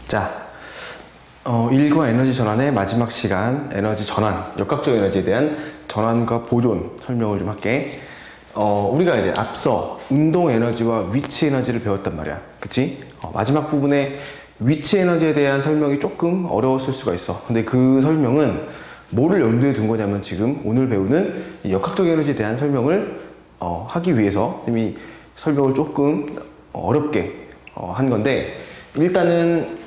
자, 일과 에너지 전환의 마지막 시간, 에너지 전환, 역학적 에너지에 대한 전환과 보존 설명을 좀 할게. 우리가 이제 앞서 운동 에너지와 위치 에너지를 배웠단 말이야. 그치? 마지막 부분에 위치 에너지에 대한 설명이 조금 어려웠을 수가 있어. 근데 그 설명은 뭐를 염두에 둔 거냐면 지금 오늘 배우는 이 역학적 에너지에 대한 설명을 하기 위해서 이미 설명을 조금 어렵게 한 건데, 일단은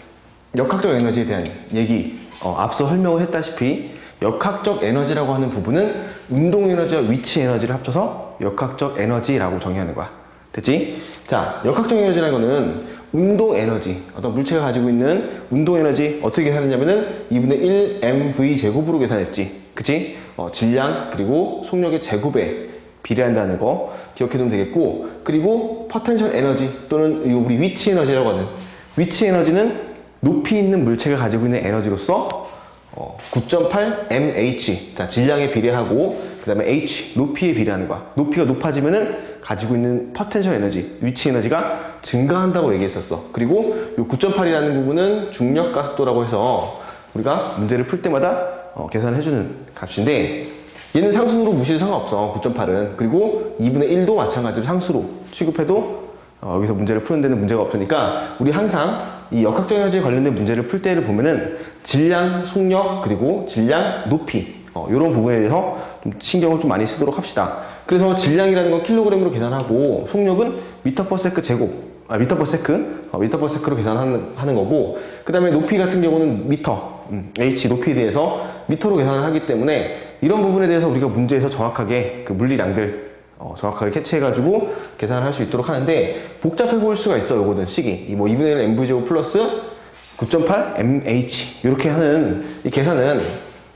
역학적 에너지에 대한 얘기, 앞서 설명을 했다시피 역학적 에너지라고 하는 부분은 운동 에너지와 위치 에너지를 합쳐서 역학적 에너지라고 정의하는 거야. 됐지? 자, 역학적 에너지라는 거는 운동 에너지, 어떤 물체가 가지고 있는 운동 에너지 어떻게 계산했냐면은 2분의 1 mv 제곱으로 계산했지. 그치? 질량 그리고 속력의 제곱에 비례한다는 거 기억해두면 되겠고, 그리고 포텐셜 에너지 또는 우리 위치 에너지라고 하는, 위치 에너지는 높이 있는 물체가 가지고 있는 에너지로서 9.8 mh, 자, 질량에 비례하고 그 다음에 h, 높이에 비례하는 거야. 높이가 높아지면은 가지고 있는 포텐셜 에너지, 위치 에너지가 증가한다고 얘기했었어. 그리고 이 9.8이라는 부분은 중력 가속도라고 해서 우리가 문제를 풀 때마다 계산해주는 값인데, 얘는 상수로 무시해도 상관없어. 9.8은. 그리고 2분의 1도 마찬가지로 상수로 취급해도 여기서 문제를 푸는 데는 문제가 없으니까, 우리 항상 이 역학적 에너지에 관련된 문제를 풀 때를 보면은 질량, 속력, 그리고 질량, 높이, 이런 부분에 대해서 좀 신경을 좀 많이 쓰도록 합시다. 그래서 질량이라는 건 킬로그램으로 계산하고, 속력은 미터 퍼 세크 제곱, 미터 퍼 세크로 계산하는 거고, 그 다음에 높이 같은 경우는 미터, h, 높이에 대해서 미터로 계산을 하기 때문에 이런 부분에 대해서 우리가 문제에서 정확하게 그 물리량들 정확하게 캐치해가지고 계산을 할 수 있도록 하는데, 복잡해 보일 수가 있어. 요거는 식이 뭐 2분의 1 mv제곱 플러스 9.8 mh 이렇게 하는 이 계산은,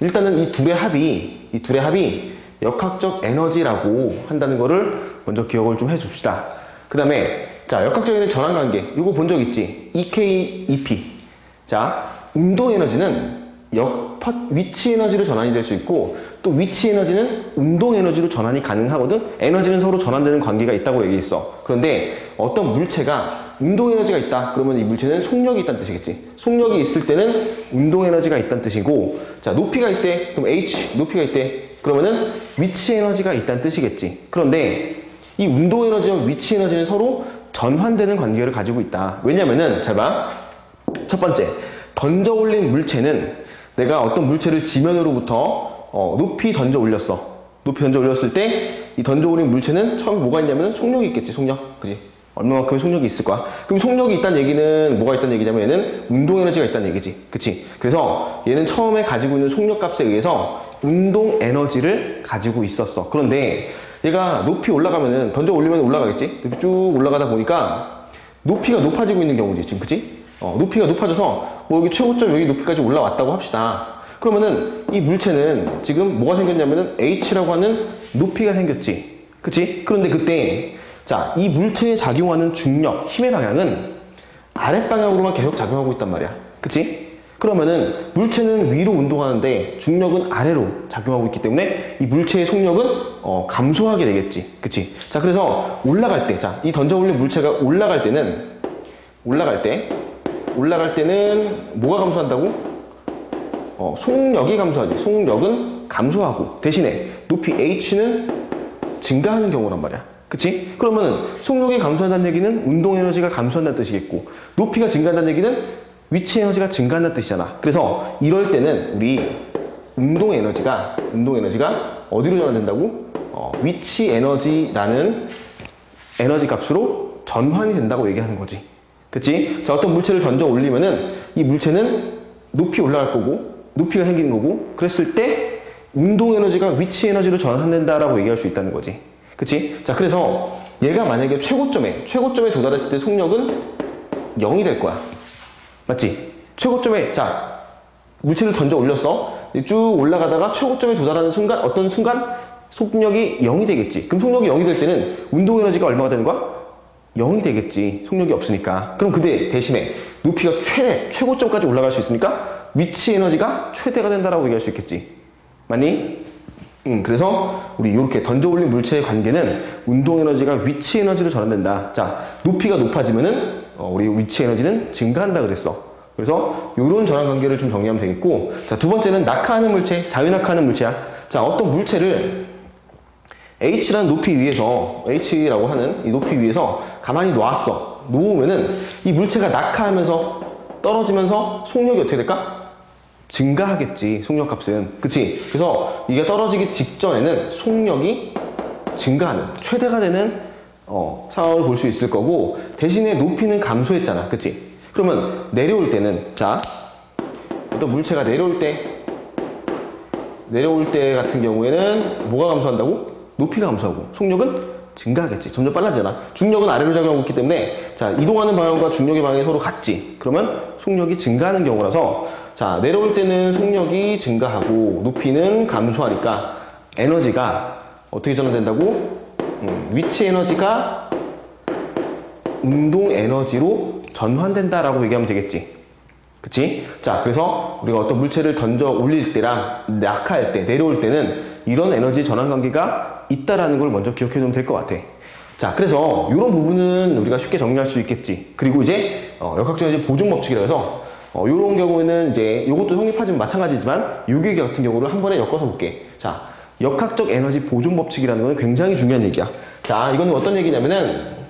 일단은 이 둘의 합이 역학적 에너지라고 한다는 거를 먼저 기억을 좀 해줍시다. 그 다음에 자, 역학적 에너지 전환관계 이거 본 적 있지? EK, EP. 자, 운동 에너지는 위치 에너지로 전환이 될 수 있고, 또 위치 에너지는 운동 에너지로 전환이 가능하거든. 에너지는 서로 전환되는 관계가 있다고 얘기했어. 그런데 어떤 물체가 운동 에너지가 있다 그러면 이 물체는 속력이 있다는 뜻이겠지. 속력이 있을 때는 운동 에너지가 있다는 뜻이고, 자, 높이가 있대 그럼 h, 높이가 있대 그러면은 위치 에너지가 있다는 뜻이겠지. 그런데 이 운동 에너지와 위치 에너지는 서로 전환되는 관계를 가지고 있다. 왜냐면은 잘 봐. 첫 번째, 던져 올린 물체는 내가 어떤 물체를 지면으로부터 높이 던져 올렸어. 높이 던져 올렸을 때 이 던져 올린 물체는 처음에 뭐가 있냐면 속력이 있겠지. 속력. 그지? 얼마만큼의 속력이 있을 거야. 그럼 속력이 있다는 얘기는 뭐가 있다는 얘기냐면 얘는 운동 에너지가 있다는 얘기지. 그치? 그래서 얘는 처음에 가지고 있는 속력 값에 의해서 운동 에너지를 가지고 있었어. 그런데 얘가 높이 올라가면은, 던져 올리면 올라가겠지? 높이 쭉 올라가다 보니까 높이가 높아지고 있는 경우지. 지금 그치? 높이가 높아져서 여기 최고점 여기 높이까지 올라왔다고 합시다. 그러면은 이 물체는 지금 뭐가 생겼냐면은 h라고 하는 높이가 생겼지. 그치? 그런데 그때 자, 이 물체에 작용하는 중력, 힘의 방향은 아랫방향으로만 계속 작용하고 있단 말이야. 그치? 그러면은 물체는 위로 운동하는데 중력은 아래로 작용하고 있기 때문에 이 물체의 속력은 감소하게 되겠지. 그치? 자, 그래서 올라갈 때, 자, 이 던져 올린 물체가 올라갈 때는 뭐가 감소한다고? 속력이 감소하지. 속력은 감소하고 대신에 높이 h는 증가하는 경우란 말이야. 그치? 그러면은 속력이 감소한다는 얘기는 운동 에너지가 감소한다는 뜻이겠고, 높이가 증가한다는 얘기는 위치 에너지가 증가한다는 뜻이잖아. 그래서 이럴 때는 우리 운동 에너지가 어디로 전환된다고? 위치 에너지라는 에너지 값으로 전환이 된다고 얘기하는 거지. 됐지? 자, 어떤 물체를 던져 올리면은 이 물체는 높이 올라갈 거고 높이가 생기는 거고, 그랬을 때 운동 에너지가 위치 에너지로 전환된다라고 얘기할 수 있다는 거지. 그치? 자, 그래서 얘가 만약에 최고점에 도달했을 때 속력은 0이 될 거야. 맞지? 최고점에, 자, 물체를 던져 올렸어. 쭉 올라가다가 최고점에 도달하는 순간, 어떤 순간 속력이 0이 되겠지. 그럼 속력이 0이 될 때는 운동 에너지가 얼마가 되는 거야? 0이 되겠지. 속력이 없으니까. 그럼 그때 대신에 높이가 최고점까지 올라갈 수 있으니까 위치 에너지가 최대가 된다라고 얘기할 수 있겠지. 맞니? 그래서 우리 이렇게 던져 올린 물체의 관계는 운동 에너지가 위치 에너지로 전환된다. 자, 높이가 높아지면은 우리 위치 에너지는 증가한다 그랬어. 그래서 이런 전환 관계를 좀 정리하면 되겠고, 자, 두 번째는 낙하하는 물체, 자유낙하하는 물체야. 자, 어떤 물체를 h라는 높이 위에서, h라고 하는 이 높이 위에서 가만히 놓았어. 놓으면은 이 물체가 낙하하면서 떨어지면서 속력이 어떻게 될까? 증가하겠지, 속력 값은. 그치? 그래서 이게 떨어지기 직전에는 속력이 증가하는, 최대가 되는 상황을 볼 수 있을 거고, 대신에 높이는 감소했잖아. 그치? 그러면 내려올 때는, 자, 어떤 물체가 내려올 때 같은 경우에는 뭐가 감소한다고? 높이가 감소하고 속력은 증가하겠지. 점점 빨라지잖아. 중력은 아래로 작용하고 있기 때문에, 자, 이동하는 방향과 중력의 방향이 서로 같지. 그러면 속력이 증가하는 경우라서, 자, 내려올 때는 속력이 증가하고 높이는 감소하니까 에너지가 어떻게 전환된다고? 위치 에너지가 운동 에너지로 전환된다라고 얘기하면 되겠지. 그치? 자, 그래서 우리가 어떤 물체를 던져 올릴 때랑 낙하할 때, 내려올 때는 이런 에너지 전환 관계가 있다라는 걸 먼저 기억해 두면 될 것 같아. 자, 그래서 이런 부분은 우리가 쉽게 정리할 수 있겠지. 그리고 이제 역학적 에너지 보존 법칙이라고 해서 이런 경우에는 이제 이것도 성립하지만 마찬가지지만 요기 같은 경우를 한 번에 엮어서 볼게. 자, 역학적 에너지 보존 법칙이라는 건 굉장히 중요한 얘기야. 자, 이거는 어떤 얘기냐면은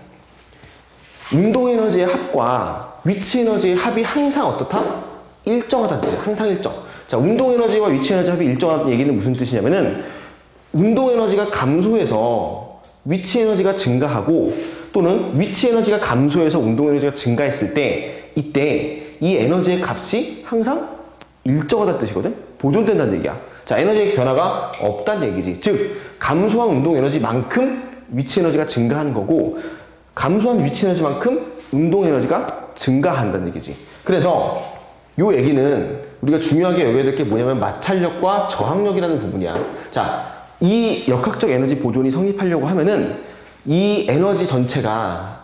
운동 에너지의 합과 위치 에너지의 합이 항상 어떻다? 일정하다는 뜻이야. 항상 일정. 자, 운동 에너지와 위치 에너지 합이 일정한 얘기는 무슨 뜻이냐면은 운동 에너지가 감소해서 위치 에너지가 증가하고, 또는 위치 에너지가 감소해서 운동 에너지가 증가했을 때, 이때 이 에너지의 값이 항상 일정하다는 뜻이거든? 보존된다는 얘기야. 자, 에너지의 변화가 없다는 얘기지. 즉, 감소한 운동 에너지만큼 위치 에너지가 증가하는 거고, 감소한 위치 에너지만큼 운동 에너지가 증가한다는 얘기지. 그래서 이 얘기는 우리가 중요하게 여겨야 될 게 뭐냐면 마찰력과 저항력이라는 부분이야. 자, 이 역학적 에너지 보존이 성립하려고 하면은 이 에너지 전체가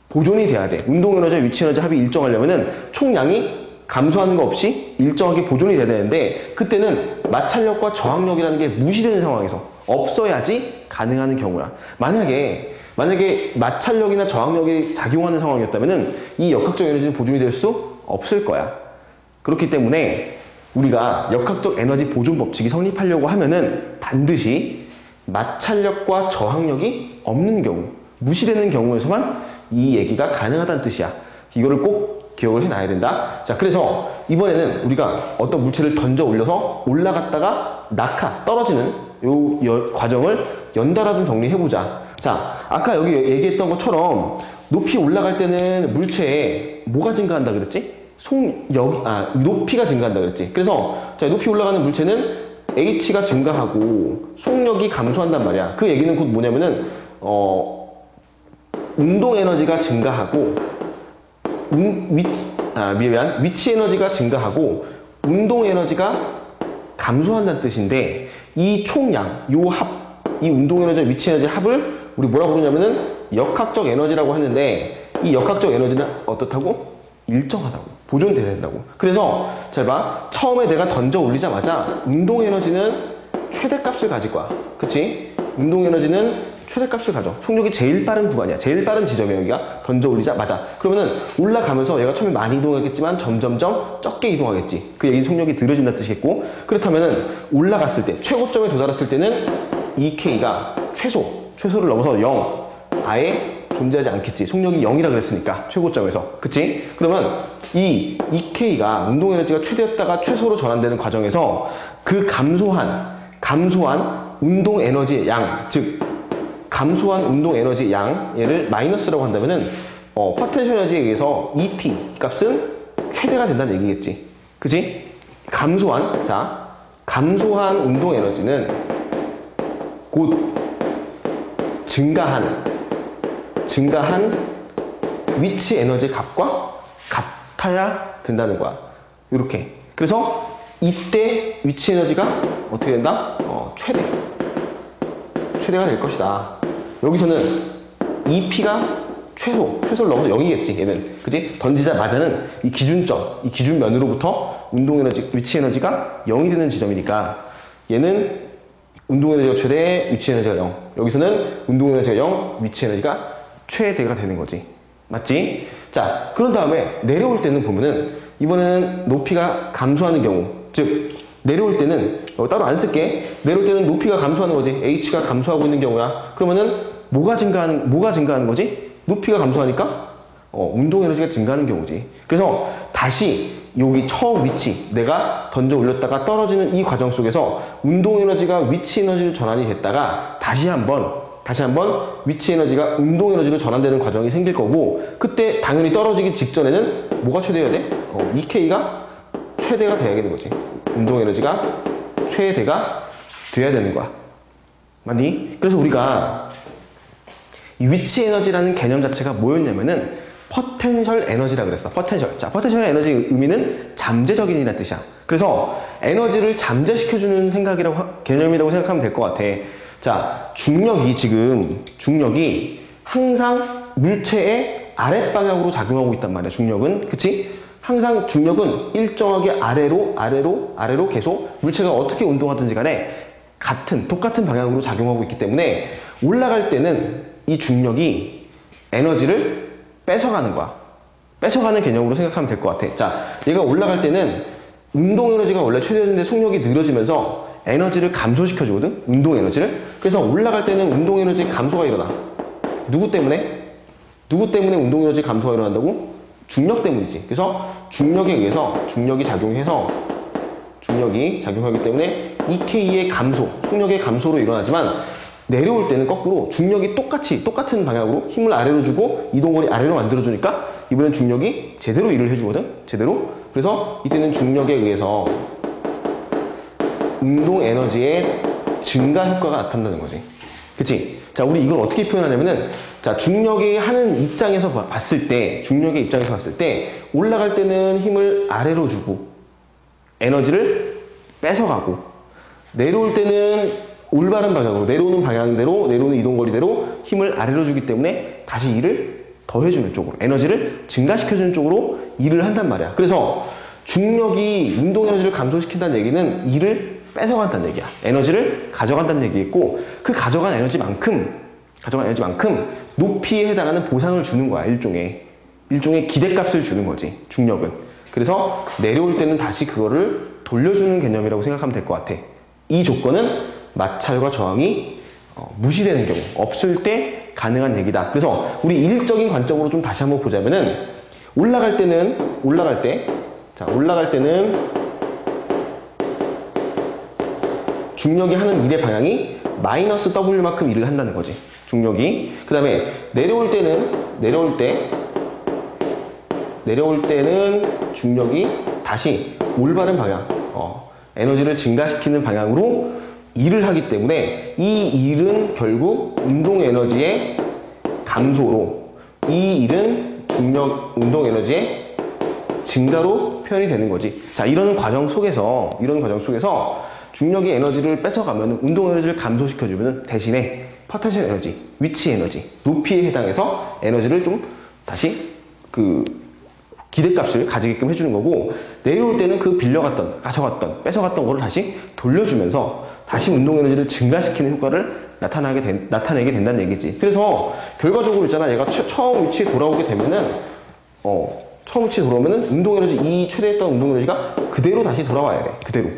보존이 돼야 돼. 운동 에너지와 위치 에너지 합이 일정하려면은 총량이 감소하는 거 없이 일정하게 보존이 돼야 되는데, 그때는 마찰력과 저항력이라는 게 무시되는 상황에서 없어야지 가능한 경우야. 만약에 마찰력이나 저항력이 작용하는 상황이었다면은 이 역학적 에너지는 보존이 될 수 없을 거야. 그렇기 때문에 우리가 역학적 에너지 보존 법칙이 성립하려고 하면은 반드시 마찰력과 저항력이 없는 경우, 무시되는 경우에서만 이 얘기가 가능하다는 뜻이야. 이거를 꼭 기억을 해놔야 된다. 자, 그래서 이번에는 우리가 어떤 물체를 던져 올려서 올라갔다가 떨어지는 요 과정을 연달아 좀 정리해보자. 자, 아까 여기 얘기했던 것처럼 높이 올라갈 때는 물체에 뭐가 증가한다 그랬지? 높이가 증가한다 그랬지? 그래서 자, 높이 올라가는 물체는 h가 증가하고 속력이 감소한단 말이야. 그 얘기는 곧 뭐냐면은 운동 에너지가 증가하고 위치 에너지가 증가하고 운동 에너지가 감소한다는 뜻인데, 이 총량, 이 운동 에너지와 위치 에너지 합을 우리 뭐라고 부르냐면은 역학적 에너지라고 했는데, 이 역학적 에너지는 어떻다고? 일정하다고. 보존돼야 된다고. 그래서 잘 봐. 처음에 내가 던져 올리자마자 운동 에너지는 최대값을 가질 거야. 그치? 운동 에너지는 최대값을 가져. 속력이 제일 빠른 구간이야. 제일 빠른 지점이야, 여기가. 던져 올리자마자. 그러면은 올라가면서 얘가 처음에 많이 이동하겠지만 점점점 적게 이동하겠지. 그 얘기는 속력이 느려진다는 뜻이겠고, 그렇다면은 올라갔을 때, 최고점에 도달했을 때는 EK가 최소를 넘어서 0, 아예 존재하지 않겠지. 속력이 0이라 그랬으니까, 최고점에서. 그치? 그러면 이 EK가 운동 에너지가 최대였다가 최소로 전환되는 과정에서 그 감소한 운동 에너지의 양, 즉 감소한 운동 에너지 양, 얘를 마이너스라고 한다면은 포텐셜 에너지에 의해서 EP 값은 최대가 된다는 얘기겠지. 그치? 감소한 운동 에너지는 곧 증가한 위치 에너지 값과 같아야 된다는 거야. 이렇게. 그래서 이때 위치 에너지가 어떻게 된다? 최대가 될 것이다. 여기서는 EP가 최소를 넘어서 0이겠지, 얘는. 그치? 던지자마자는 이 기준면으로부터 운동 에너지, 위치 에너지가 0이 되는 지점이니까 얘는 운동 에너지가 최대, 위치 에너지가 0. 여기서는 운동 에너지가 0, 위치 에너지가 최대가 되는 거지. 맞지? 자, 그런 다음에 내려올 때는 보면은 이번에는 높이가 감소하는 경우, 즉 내려올 때는 따로 안 쓸게. 내려올 때는 높이가 감소하는 거지. h가 감소하고 있는 경우야. 그러면은 뭐가 증가하는 거지? 높이가 감소하니까 운동 에너지가 증가하는 경우지. 그래서 다시 여기 처음 위치, 내가 던져 올렸다가 떨어지는 이 과정 속에서 운동 에너지가 위치 에너지로 전환이 됐다가 다시 한번 위치 에너지가 운동 에너지로 전환되는 과정이 생길 거고, 그때 당연히 떨어지기 직전에는 뭐가 최대여야 돼? EK가 최대가 돼야 되는 거지. 운동 에너지가 최대가 돼야 되는 거야. 맞니? 그래서 우리가 이 위치 에너지라는 개념 자체가 뭐였냐면은 포텐셜 에너지라 그랬어. 포텐셜. 자, 포텐셜 에너지 의미는 잠재적인이라는 뜻이야. 그래서 에너지를 잠재시켜주는 개념이라고 생각하면 될 것 같아. 자, 중력이 항상 물체의 아랫방향으로 작용하고 있단 말이야. 중력은. 그치? 항상 중력은 일정하게 아래로 계속 물체가 어떻게 운동하든지 간에 똑같은 방향으로 작용하고 있기 때문에 올라갈 때는 이 중력이 에너지를 뺏어가는 거야. 뺏어가는 개념으로 생각하면 될 것 같아. 자, 얘가 올라갈 때는 운동 에너지가 원래 최대였는데 속력이 느려지면서 에너지를 감소시켜주거든? 운동 에너지를. 그래서 올라갈 때는 운동 에너지 감소가 일어나. 누구 때문에 운동 에너지 감소가 일어난다고? 중력 때문이지. 그래서 중력에 의해서 중력이 작용하기 때문에 EK의 감소, 속력의 감소로 일어나지만 내려올 때는 거꾸로 중력이 똑같은 방향으로 힘을 아래로 주고 이동거리 아래로 만들어주니까 이번엔 중력이 제대로 일을 해주거든? 제대로. 그래서 이때는 중력에 의해서 운동 에너지의 증가 효과가 나타난다는 거지. 그치? 자, 우리 이걸 어떻게 표현하냐면은, 자, 중력의 입장에서 봤을 때 올라갈 때는 힘을 아래로 주고 에너지를 뺏어가고, 내려올 때는 올바른 방향으로 내려오는 이동거리대로 힘을 아래로 주기 때문에 다시 일을 더해주는 쪽으로, 에너지를 증가시켜주는 쪽으로 일을 한단 말이야. 그래서 중력이 운동 에너지를 감소시킨다는 얘기는 일을 뺏어간다는 얘기야. 에너지를 가져간다는 얘기겠고, 그 가져간 에너지만큼 높이에 해당하는 보상을 주는 거야. 일종의 기대값을 주는 거지, 중력은. 그래서 내려올 때는 다시 그거를 돌려주는 개념이라고 생각하면 될 것 같아. 이 조건은 마찰과 저항이 무시되는 경우, 없을 때 가능한 얘기다. 그래서 우리 일적인 관점으로 좀 다시 한번 보자면은, 올라갈 때는 중력이 하는 일의 방향이 마이너스 W만큼 일을 한다는 거지. 중력이. 그 다음에 내려올 때는 중력이 다시 올바른 방향, 에너지를 증가시키는 방향으로 일을 하기 때문에 이 일은 결국 운동 에너지의 감소로, 이 일은 운동 에너지의 증가로 표현이 되는 거지. 자, 이런 과정 속에서 중력이 에너지를 뺏어가면, 운동 에너지를 감소시켜주면 대신에 포텐셜 에너지, 위치 에너지, 높이에 해당해서 에너지를 좀 다시 기대값을 가지게끔 해주는 거고, 내려올 때는 그 뺏어갔던 거를 다시 돌려주면서 다시 운동 에너지를 증가시키는 효과를 나타내게 된다는 얘기지. 그래서 결과적으로 있잖아, 얘가 처음 위치에 돌아오게 되면은 운동 에너지, 이 최대했던 운동 에너지가 그대로 다시 돌아와야 돼. 그대로.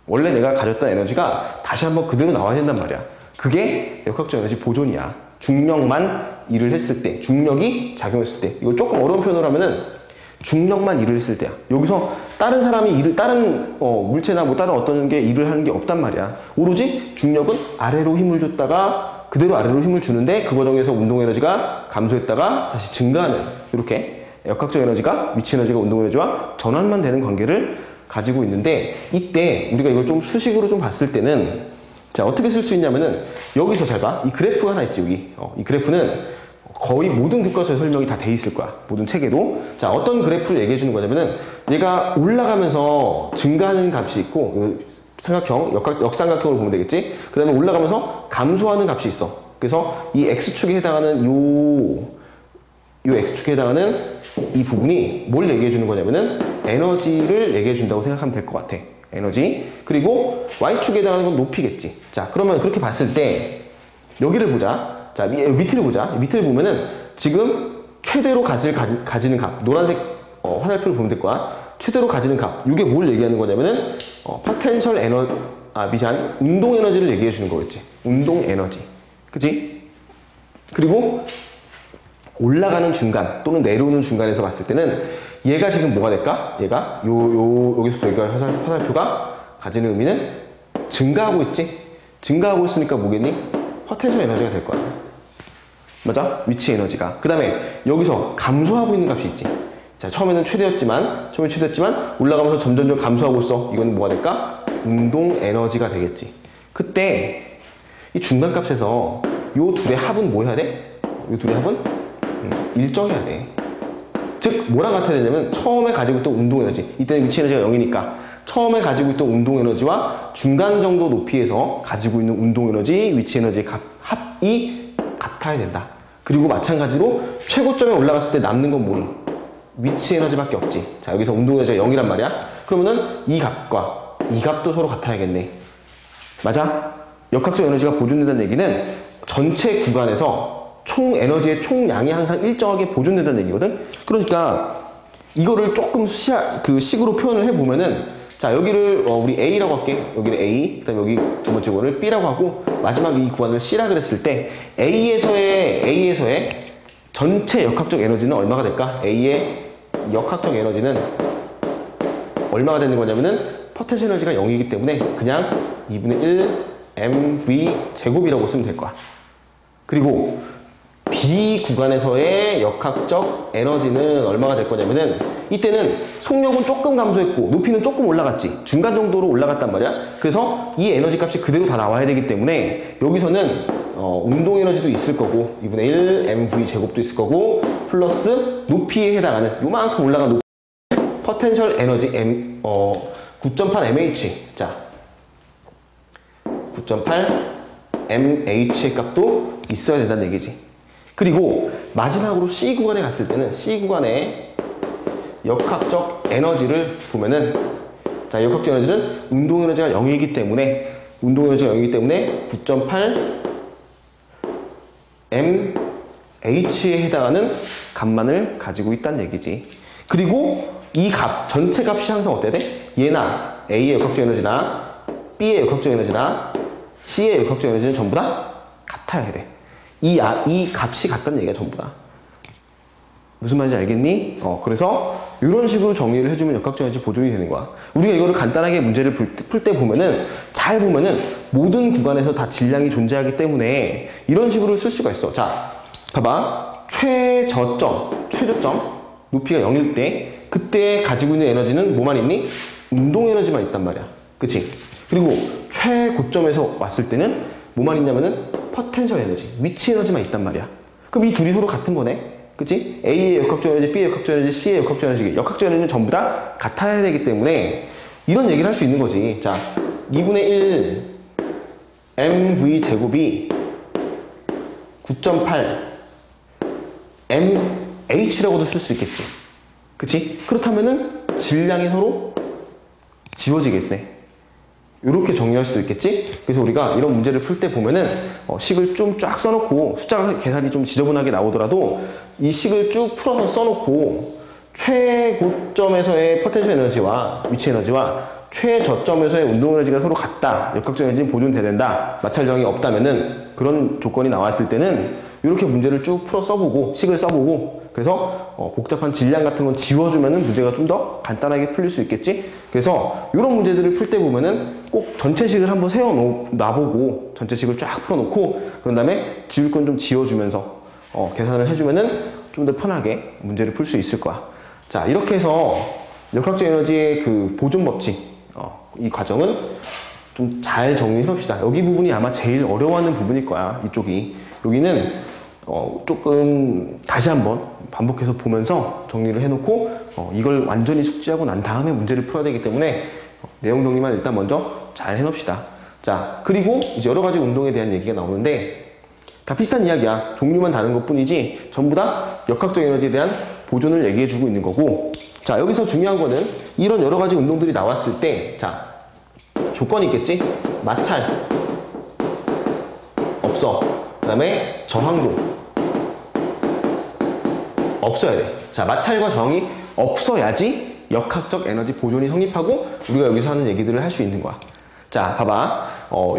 원래 내가 가졌던 에너지가 다시 한번 그대로 나와야 된단 말이야. 그게 역학적 에너지 보존이야. 중력만 일을 했을 때, 중력이 작용했을 때. 이걸 조금 어려운 표현으로 하면은 중력만 일을 했을 때야. 여기서 다른 사람이 다른 물체나 다른 어떤 게 일을 하는 게 없단 말이야. 오로지 중력은 아래로 힘을 줬다가 그대로 아래로 힘을 주는데, 그 과정에서 운동 에너지가 감소했다가 다시 증가하는, 이렇게 역학적 에너지가, 위치 에너지가 운동 에너지와 전환만 되는 관계를 가지고 있는데, 이때 우리가 이걸 좀 수식으로 좀 봤을 때는, 자, 어떻게 쓸 수 있냐면은, 여기서 잘 봐. 이 그래프가 하나 있지, 여기. 이 그래프는 거의 모든 교과서에 설명이 다 돼 있을 거야. 모든 책에도. 자, 어떤 그래프를 얘기해 주는 거냐면은, 얘가 올라가면서 증가하는 값이 있고, 삼각형, 역삼각형으로 보면 되겠지? 그 다음에 올라가면서 감소하는 값이 있어. 그래서 이 X축에 해당하는 요 X축에 해당하는 이 부분이 뭘 얘기해 주는 거냐면은, 에너지를 얘기해 준다고 생각하면 될 것 같아. 에너지. 그리고 Y축에 해당하는 건 높이겠지. 자, 그러면 그렇게 봤을 때, 여기를 보자. 자, 밑을 보자. 밑을 보면은 지금 최대로 가지는 값, 노란색 화살표를 보면 될 거야. 최대로 가지는 값. 이게 뭘 얘기하는 거냐면은 포텐셜 에너지, 운동 에너지를 얘기해 주는 거겠지. 운동 에너지. 그치? 그리고 올라가는 중간 또는 내려오는 중간에서 봤을 때는 얘가 지금 뭐가 될까? 얘가 여기서부터 여기가 화살표가 가지는 의미는 증가하고 있지? 증가하고 있으니까 뭐겠니? 포텐셜 에너지가 될 거야. 맞아? 위치 에너지가. 그 다음에 여기서 감소하고 있는 값이 있지. 자, 처음에 최대였지만 올라가면서 점점 감소하고 있어. 이건 뭐가 될까? 운동 에너지가 되겠지. 그때 이 중간 값에서 요 둘의 합은 뭐 해야 돼? 요 둘의 합은 일정해야 돼. 즉 뭐랑 같아야 되냐면 처음에 가지고 있던 운동 에너지, 이때는 위치 에너지가 0이니까 처음에 가지고 있던 운동 에너지와 중간 정도 높이에서 가지고 있는 운동 에너지, 위치 에너지의 합이 같아야 된다. 그리고 마찬가지로 최고점에 올라갔을 때 남는 건 뭐니? 위치 에너지밖에 없지. 자, 여기서 운동 에너지가 0이란 말이야. 그러면은 이 값과 이 값도 서로 같아야겠네. 맞아? 역학적 에너지가 보존된다는 얘기는 전체 구간에서 총 에너지의 총량이 항상 일정하게 보존된다는 얘기거든. 그러니까 이거를 조금 식으로 표현을 해보면은, 자, 여기를 우리 A라고 할게. 여기를 A, 그 다음에 여기 두 번째 구간을 B라고 하고 마지막 이 구간을 C라 그랬을 때 A에서의 전체 역학적 에너지는 얼마가 될까? A의 역학적 에너지는 얼마가 되는 거냐면은 포텐셜 에너지가 0이기 때문에 그냥 2분의 1 mv 제곱이라고 쓰면 될 거야. 그리고 B 구간에서의 역학적 에너지는 얼마가 될 거냐면은 이때는 속력은 조금 감소했고 높이는 조금 올라갔지. 중간 정도로 올라갔단 말이야. 그래서 이 에너지 값이 그대로 다 나와야 되기 때문에 여기서는 운동 에너지도 있을 거고 2분의 1 mv 제곱도 있을 거고 플러스 높이에 해당하는 요만큼 올라간 높이 포텐셜 에너지 9.8 mh. 자, 9.8 mh의 값도 있어야 된다는 얘기지. 그리고 마지막으로 C 구간에 갔을 때는 C 구간의 역학적 에너지를 보면은, 자, 역학적 에너지는 운동 에너지가 0이기 때문에 9.8 mh에 해당하는 값만을 가지고 있다는 얘기지. 그리고 이 값, 전체 값이 항상 어때야 돼? 얘나 A의 역학적 에너지나 B의 역학적 에너지나 C의 역학적 에너지는 전부 다 같아야 돼. 이 값이 같다는 얘기가 전부 다. 무슨 말인지 알겠니? 그래서 이런 식으로 정리를 해주면 역학적 에너지 보존이 되는 거야. 우리가 이거를 간단하게 문제를 풀 때 보면은, 잘 보면은 모든 구간에서 다 질량이 존재하기 때문에 이런 식으로 쓸 수가 있어. 자, 봐봐. 최저점 높이가 0일 때 그때 가지고 있는 에너지는 뭐만 있니? 운동 에너지만 있단 말이야. 그치? 그리고 최고점에서 왔을 때는 뭐만 있냐면은 포텐셜 에너지, 위치 에너지만 있단 말이야. 그럼 이 둘이 서로 같은 거네. 그치? A의 역학적 에너지, B의 역학적 에너지, C의 역학적 에너지, 역학적 에너지는 전부 다 같아야 되기 때문에 이런 얘기를 할 수 있는 거지. 자, 2분의 1 mv 제곱이 9.8 mh라고도 쓸 수 있겠지. 그치? 그렇다면은 질량이 서로 지워지겠네. 이렇게 정리할 수 있겠지? 그래서 우리가 이런 문제를 풀 때 보면은 식을 좀 쫙 써놓고 숫자가 계산이 좀 지저분하게 나오더라도 이 식을 쭉 풀어서 써놓고 최고점에서의 포텐셜 에너지와 위치 에너지와 최저점에서의 운동 에너지가 서로 같다. 역학적 에너지는 보존돼야 된다. 마찰 저항이 없다면은 그런 조건이 나왔을 때는 이렇게 문제를 쭉 풀어 써보고 식을 써보고 그래서 복잡한 질량 같은 건 지워주면은 문제가 좀 더 간단하게 풀릴 수 있겠지? 그래서 이런 문제들을 풀 때 보면은 꼭 전체식을 한번 놔보고 전체식을 쫙 풀어놓고 그런 다음에 지울 건 좀 지워주면서 계산을 해주면은 좀 더 편하게 문제를 풀 수 있을 거야. 자, 이렇게 해서 역학적 에너지의 그 보존 법칙 이 과정은 좀 잘 정리해 봅시다. 여기 부분이 아마 제일 어려워하는 부분일 거야. 이쪽이. 여기는 조금 다시 한번 반복해서 보면서 정리를 해놓고 이걸 완전히 숙지하고 난 다음에 문제를 풀어야 되기 때문에 내용 정리만 일단 먼저 잘 해놓읍시다. 자, 그리고 이제 여러 가지 운동에 대한 얘기가 나오는데 다 비슷한 이야기야. 종류만 다른 것 뿐이지 전부 다 역학적 에너지에 대한 보존을 얘기해주고 있는 거고, 자, 여기서 중요한 거는 이런 여러 가지 운동들이 나왔을 때, 자, 조건이 있겠지? 마찰 없어. 그 다음에 저항도 없어야 돼. 자, 마찰과 저항이 없어야지 역학적 에너지 보존이 성립하고 우리가 여기서 하는 얘기들을 할 수 있는 거야. 자, 봐봐.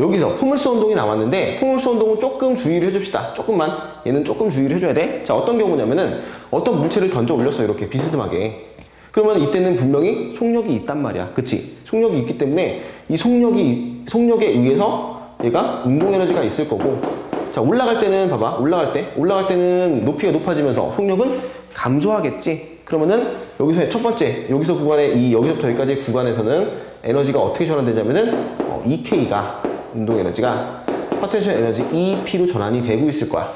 여기서 포물선 운동이 나왔는데 포물선 운동은 조금 주의를 해줍시다. 조금만. 얘는 조금 주의를 해줘야 돼. 자, 어떤 경우냐면은 어떤 물체를 던져 올렸어. 이렇게 비스듬하게. 그러면 이때는 분명히 속력이 있단 말이야. 그치? 속력이 있기 때문에 이 속력에 의해서 얘가 운동 에너지가 있을 거고, 자, 올라갈 때는 봐봐. 올라갈 때는 높이가 높아지면서 속력은 감소하겠지. 그러면은 여기서 첫 번째, 여기서 구간에 여기서부터 여기까지 구간에서는 에너지가 어떻게 전환되냐면은 EK가 운동 에너지가 포텐셜 에너지 EP로 전환이 되고 있을 거야.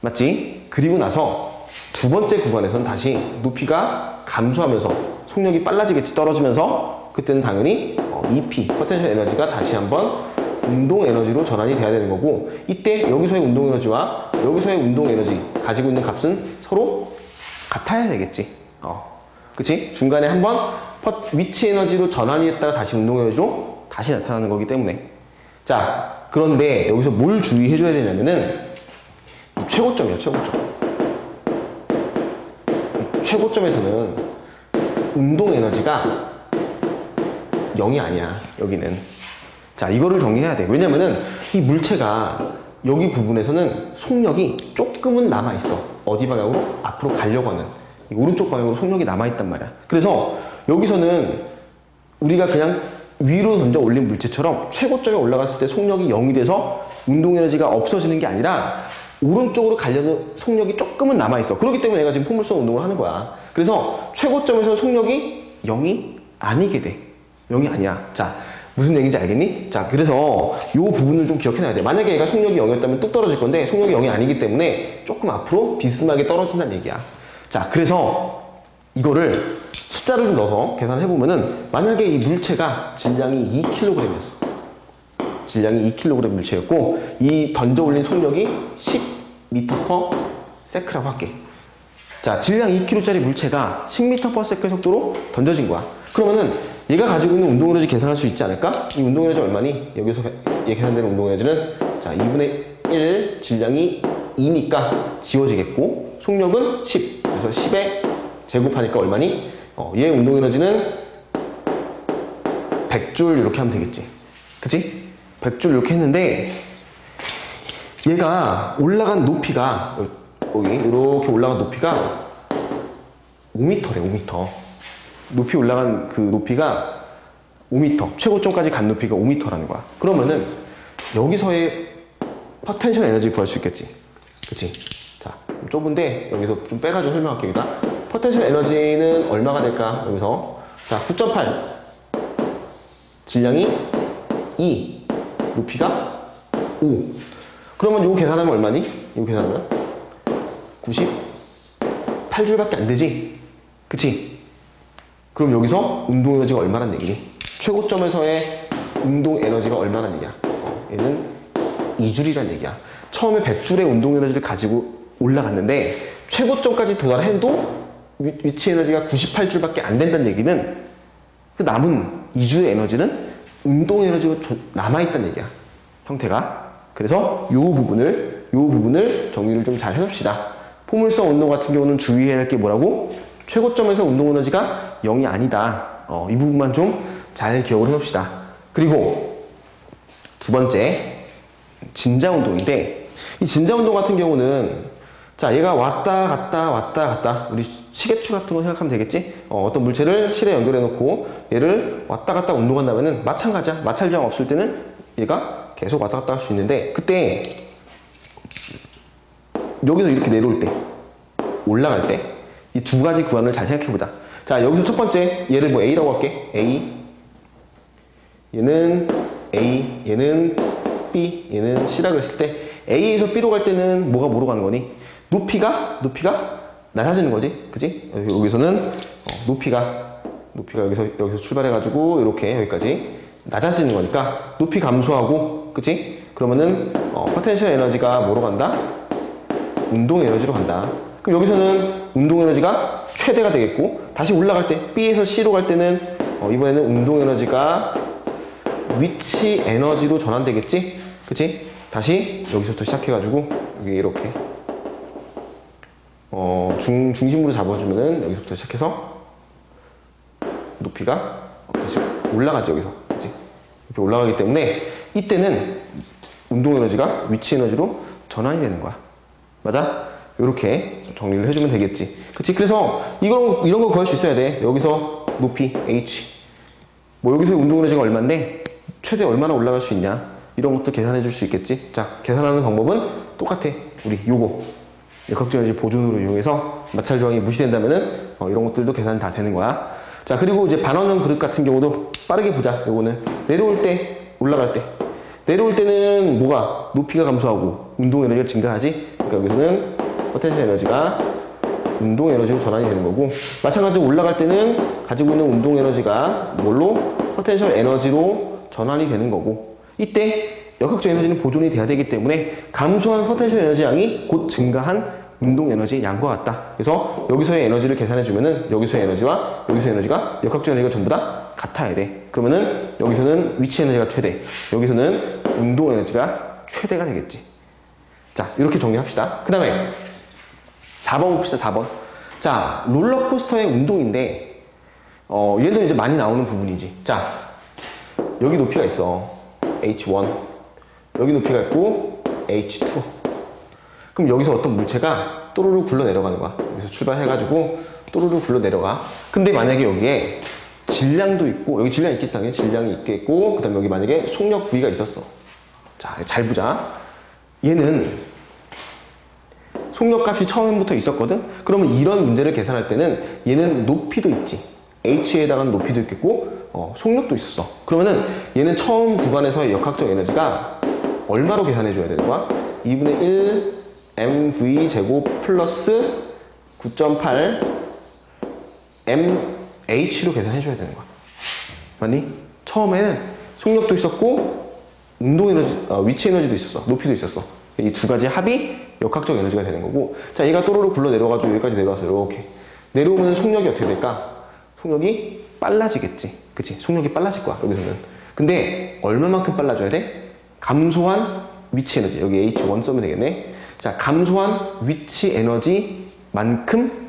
맞지? 그리고 나서 두 번째 구간에서는 다시 높이가 감소하면서 속력이 빨라지겠지. 떨어지면서 그때는 당연히 EP, 포텐셜 에너지가 다시 한번 운동 에너지로 전환이 돼야 되는 거고, 이때 여기서의 운동 에너지와 여기서의 운동 에너지 가지고 있는 값은 서로 같아야 되겠지. 그치? 중간에 한번 위치 에너지로 전환이 했다가 다시 운동 에너지로 다시 나타나는 거기 때문에. 자, 그런데 여기서 뭘 주의해줘야 되냐면은 최고점이야, 최고점. 최고점에서는 운동 에너지가 0이 아니야, 여기는. 자, 이거를 정리해야 돼. 왜냐면은 이 물체가 여기 부분에서는 속력이 조금은 남아있어. 어디 방향으로? 앞으로 가려고 하는 이 오른쪽 방향으로 속력이 남아있단 말이야. 그래서 여기서는 우리가 그냥 위로 던져 올린 물체처럼 최고점에 올라갔을 때 속력이 0이 돼서 운동 에너지가 없어지는 게 아니라 오른쪽으로 가려는 속력이 조금은 남아있어. 그렇기 때문에 내가 지금 포물선 운동을 하는 거야. 그래서 최고점에서 속력이 0이 아니게 돼. 0이 아니야. 자, 무슨 얘기인지 알겠니? 자, 그래서 이 부분을 좀 기억해놔야 돼. 만약에 얘가 속력이 0이었다면 뚝 떨어질 건데 속력이 0이 아니기 때문에 조금 앞으로 비스듬하게 떨어진다는 얘기야. 자, 그래서 이거를 숫자를 좀 넣어서 계산해보면은 만약에 이 물체가 질량이 2kg이었어. 질량이 2kg 물체였고 이 던져 올린 속력이 10m/s라고 할게. 자, 질량 2kg짜리 물체가 10m/s 속도로 던져진 거야. 그러면은 얘가 가지고 있는 운동 에너지 계산할 수 있지 않을까? 이 운동 에너지 얼마니? 여기서 계산되는 운동 에너지는 자 2분의 1 질량이 2니까 지워지겠고 속력은 10. 그래서 10에 제곱하니까 얼마니? 얘 운동 에너지는 100줄 이렇게 하면 되겠지. 그치? 100줄 이렇게 했는데 얘가 올라간 높이가 여기 이렇게 올라간 높이가 5m래. 5m. 높이 올라간 그 높이가 5m. 최고점까지 간 높이가 5m라는 거야. 그러면은 여기서의 포텐셜 에너지 구할 수 있겠지. 그치? 자, 좀 좁은데 여기서 좀 빼가지고 설명할게. 여기다 포텐셜 에너지는 얼마가 될까? 여기서 자 9.8 질량이 2 높이가 5. 그러면 요거 계산하면 얼마니? 이거 계산하면 98줄밖에 안 되지. 그치? 그럼 여기서 운동 에너지가 얼마란 얘기니? 최고점에서의 운동 에너지가 얼마란 얘기야? 얘는 2줄이란 얘기야. 처음에 100줄의 운동 에너지를 가지고 올라갔는데 최고점까지 도달해도 위치 에너지가 98줄밖에 안 된다는 얘기는 그 남은 2줄의 에너지는 운동 에너지가 남아있다는 얘기야. 형태가. 그래서 요 부분을 정리를 좀 잘 해놓읍시다. 포물선 운동 같은 경우는 주의해야 할 게 뭐라고? 최고점에서 운동 에너지가 0이 아니다. 이 부분만 좀 잘 기억을 해놓읍시다. 그리고 두 번째 진자 운동인데 이 진자 운동 같은 경우는 자 얘가 왔다 갔다 우리 시계추 같은 거 생각하면 되겠지? 어떤 물체를 실에 연결해 놓고 얘를 왔다 갔다 운동한다면은 마찬가지야. 마찰저항 없을 때는 얘가 계속 왔다 갔다 할 수 있는데 그때 여기서 이렇게 내려올 때 올라갈 때 이 두 가지 구간을 잘 생각해 보자. 자 여기서 첫 번째 얘를 뭐 A라고 할게. A 얘는 A 얘는 B 얘는 C라고 했을 때 A에서 B로 갈 때는 뭐로 가는 거니? 높이가 낮아지는 거지. 그치? 여기서는 높이가 여기서 출발해가지고 이렇게 여기까지 낮아지는 거니까 높이 감소하고 그치? 그러면은 포텐셜 에너지가 뭐로 간다? 운동 에너지로 간다. 그럼 여기서는 운동 에너지가 최대가 되겠고 다시 올라갈 때 B에서 C로 갈 때는 이번에는 운동 에너지가 위치 에너지로 전환되겠지? 그치? 다시 여기서부터 시작해가지고 여기 이렇게 중심으로 잡아주면은 여기서부터 시작해서 높이가 다시 올라가죠. 여기서. 그치? 이렇게 올라가기 때문에 이때는 운동 에너지가 위치 에너지로 전환이 되는 거야. 맞아? 이렇게 정리를 해주면 되겠지. 그치? 그래서 이런 거 구할 수 있어야 돼. 여기서 높이 h. 뭐 여기서의 운동 에너지가 얼마인데 최대 얼마나 올라갈 수 있냐. 이런 것도 계산해 줄 수 있겠지. 자, 계산하는 방법은 똑같아. 우리 요거 역학적 에너지 보존으로 이용해서 마찰 저항이 무시된다면은 이런 것들도 계산이 다 되는 거야. 자, 그리고 이제 반원형 그릇 같은 경우도 빠르게 보자. 요거는 내려올 때, 올라갈 때. 내려올 때는 뭐가? 높이가 감소하고 운동 에너지가 증가하지. 그러니까 여기서는 포텐셜 에너지가 운동 에너지로 전환이 되는 거고, 마찬가지로 올라갈 때는 가지고 있는 운동 에너지가 뭘로? 포텐셜 에너지로 전환이 되는 거고, 이때 역학적 에너지는 보존이 돼야 되기 때문에 감소한 포텐셜 에너지 양이 곧 증가한 운동 에너지 양과 같다. 그래서 여기서의 에너지를 계산해 주면은 여기서의 에너지와 여기서의 에너지가 역학적 에너지가 전부 다 같아야 돼. 그러면은 여기서는 위치 에너지가 최대, 여기서는 운동 에너지가 최대가 되겠지. 자, 이렇게 정리합시다. 그 다음에 4번 봅시다. 4번. 자, 롤러코스터의 운동인데 얘도 이제 많이 나오는 부분이지. 자, 여기 높이가 있어. H1. 여기 높이가 있고 H2. 그럼 여기서 어떤 물체가 또르르 굴러 내려가는 거야. 여기서 출발해가지고 또르르 굴러 내려가. 근데 만약에 여기에 질량도 있고, 여기 질량이 있겠지, 당연히 질량이 있겠고, 그 다음에 여기 만약에 속력 V가 있었어. 자, 잘 보자. 얘는 속력 값이 처음부터 있었거든? 그러면 이런 문제를 계산할 때는 얘는 높이도 있지. H에 해당하는 높이도 있겠고, 속력도 있었어. 그러면은 얘는 처음 구간에서의 역학적 에너지가 얼마로 계산해 줘야 되는 거야? 2분의 1 mv 제곱 플러스 9.8 mh로 계산해 줘야 되는 거야. 맞니? 처음에는 속력도 있었고 운동 에너지, 위치 에너지도 있었어. 높이도 있었어. 이 두 가지 합이 역학적 에너지가 되는 거고, 자, 얘가 또르르 굴러 내려가지고 여기까지 내려와서 이렇게 내려오면 속력이 어떻게 될까? 속력이 빨라지겠지. 그치? 속력이 빨라질 거야, 여기서는. 근데 얼마만큼 빨라져야 돼? 감소한 위치 에너지, 여기 H1 써면 되겠네. 자, 감소한 위치 에너지만큼